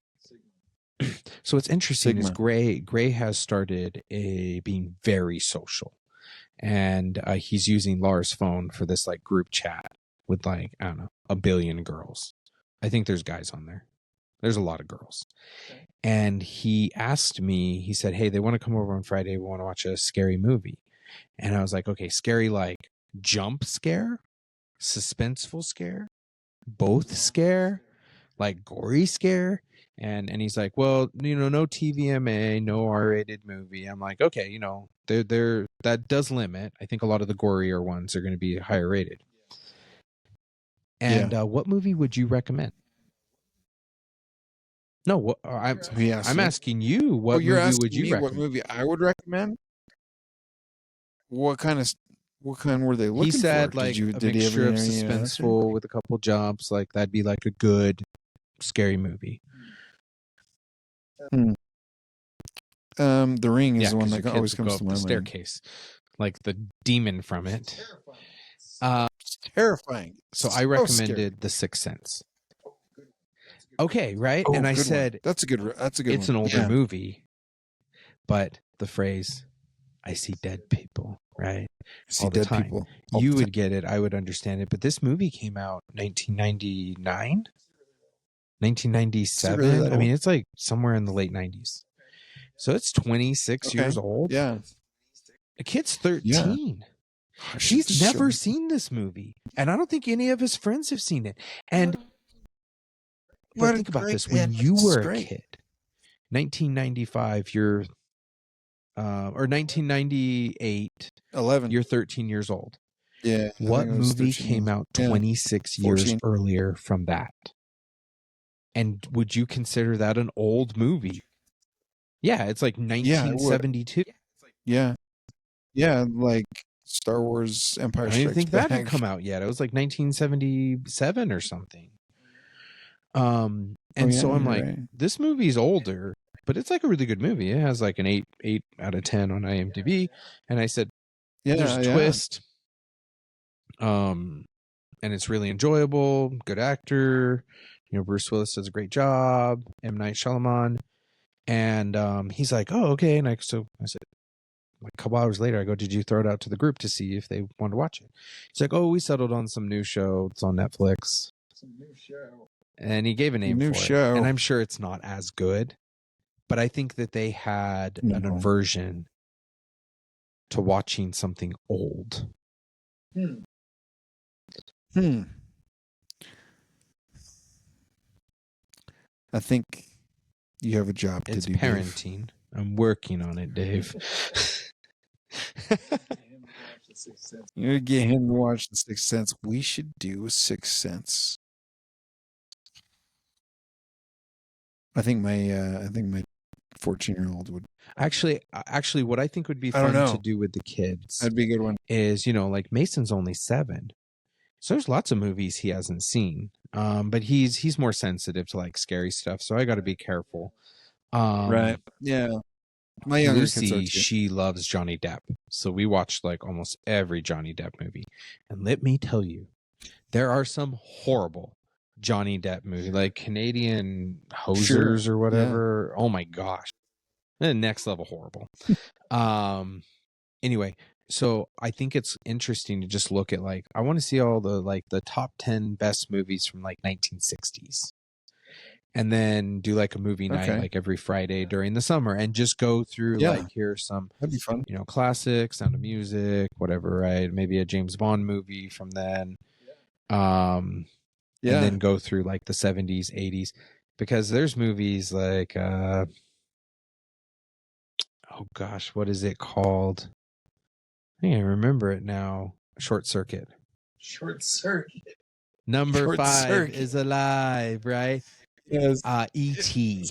So what's interesting is Sigma. Gray has started being very social, and he's using Laura's phone for this like group chat with, like, I don't know, 1 billion girls. I think there's guys on there. There's a lot of girls. And he asked me, he said, "Hey, they want to come over on Friday. We want to watch a scary movie." And I was like, "Okay, scary, like jump scare, suspenseful scare, both scare, like gory scare?" And he's like, "Well, no TVMA, no R-rated movie." I'm like, "Okay, they're that does limit. I think a lot of the gorier ones are going to be higher rated." And what movie would you recommend? No, I'm asking you. What movie would you recommend? What movie I would recommend? What kind were they looking for? He said for? like a mixture of suspenseful with a couple jumps. Like that'd be like a good scary movie. The Ring is the one that always comes to my mind. Staircase, like the demon from it. It's terrifying. So I recommended The Sixth Sense. Okay, right? Oh, and I said one. That's a good. It's an older movie, but the phrase "I see dead people," right? All the time. People. You would get it. I would understand it. But this movie came out 1999, 1997. Really I mean, it's like somewhere in the late 90s. So it's 26 years old. Yeah. The kid's 13. Yeah. He's never seen this movie. And I don't think any of his friends have seen it. And but think about this. When you were a kid, 1995, you're or 1998, 11. You're 13 years old. Yeah. What movie came out 26 years earlier from that? And would you consider that an old movie? Yeah, it's like 1972. Yeah. Yeah, like Star Wars Empire Strikes Back. I didn't think that had come out yet. It was like 1977 or something. So I'm like, this movie's older, but it's like a really good movie. It has like an 8 out of 10 on IMDb. And I said, there's a twist. and it's really enjoyable. Good actor. You know, Bruce Willis does a great job. M. Night Shyamalan. And he's like, oh, okay. And I said, like a couple hours later, I go, did you throw it out to the group to see if they wanted to watch it? He's like, oh, we settled on some new show. It's on Netflix. Some new show. And he gave a name New for show. it. And I'm sure it's not as good. But I think that they had an aversion to watching something old. I think you have a job to do. It's parenting. Dave. I'm working on it, Dave. You're gonna get him to watch The Sixth Sense. We should do a Sixth Sense. I think my 14-year-old would. Actually, what I think would be fun to do with the kids. That'd be a good one. Is, you know, like Mason's only 7. So there's lots of movies he hasn't seen. But he's more sensitive to like scary stuff. So I got to be careful. Right. Yeah. My younger Lucy, she loves Johnny Depp. So we watched like almost every Johnny Depp movie. And let me tell you, there are some horrible Johnny Depp movies, like Canadian Hosers or whatever. Yeah. Oh my gosh. Next level horrible. Anyway, so I think it's interesting to just look at like, I want to see all the top 10 best movies from like 1960s. And then do like a movie night like every Friday during the summer and just go through like, here's some, that'd be fun. You know, classics, Sound of Music, whatever, right? Maybe a James Bond movie from then. And then go through like the 70s, 80s, because there's movies like, oh gosh, what is it called? I think I remember it now. Short Circuit. Short Circuit. Number 5 is alive, right? Yes. E.T.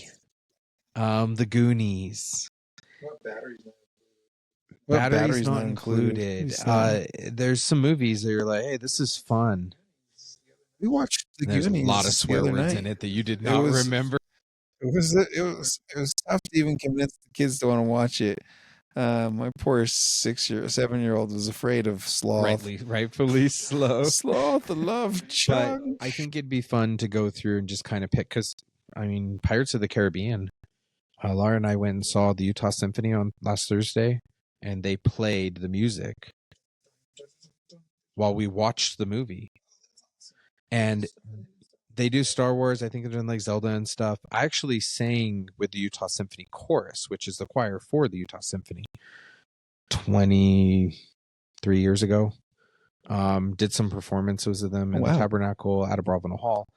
The Goonies. What batteries not included? Batteries not included. There's some movies that you're like, hey, this is fun. We watched the Goonies. There's a lot of swear words in it that you did not remember. It was tough to even convince the kids to want to watch it. My poor 7-year-old was afraid of sloth. Rightfully slow. Sloth, the love chunk. But I think it'd be fun to go through and just kind of pick, because I mean, Pirates of the Caribbean. Laura and I went and saw the Utah Symphony on last Thursday, and they played the music while we watched the movie. And they do Star Wars. I think they're doing like Zelda and stuff. I actually sang with the Utah Symphony Chorus, which is the choir for the Utah Symphony, 23 years ago. Did some performances of them in the Tabernacle at a Bravino Hall.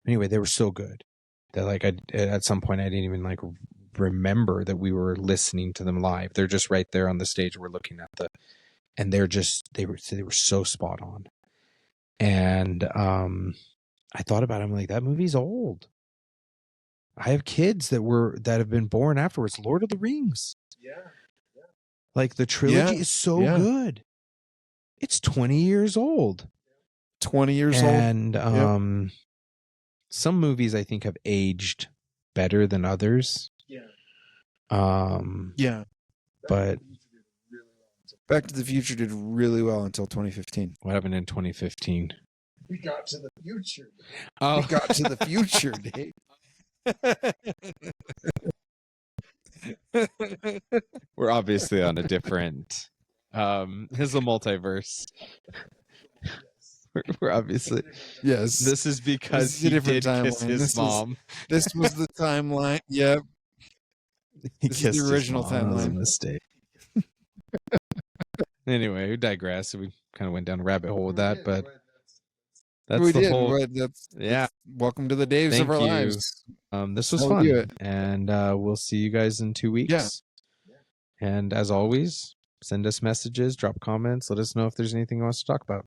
Anyway, they were so good that like at some point I didn't even like remember that we were listening to them live. They're just right there on the stage. We're looking at and they were so spot on. And I thought about it. I'm like, that movie's old. I have kids that have been born afterwards. Lord of the Rings. Yeah. Like the trilogy is so good. It's 20 years old. 20 years old. And some movies I think have aged better than others. Yeah. But Back to the Future did really well until 2015. What happened in 2015? We got to the future. Oh, we got to the future, Dave. We're obviously on a different. It's a multiverse. We're obviously This is because he did kiss his mom. This was the timeline. Yep. This is the original timeline. Mistake. Anyway, we digress. We kind of went down a rabbit hole with that, but that's welcome to the Daves of our lives. This was fun, and we'll see you guys in 2 weeks. Yeah. And as always, send us messages, drop comments, let us know if there's anything you want us to talk about.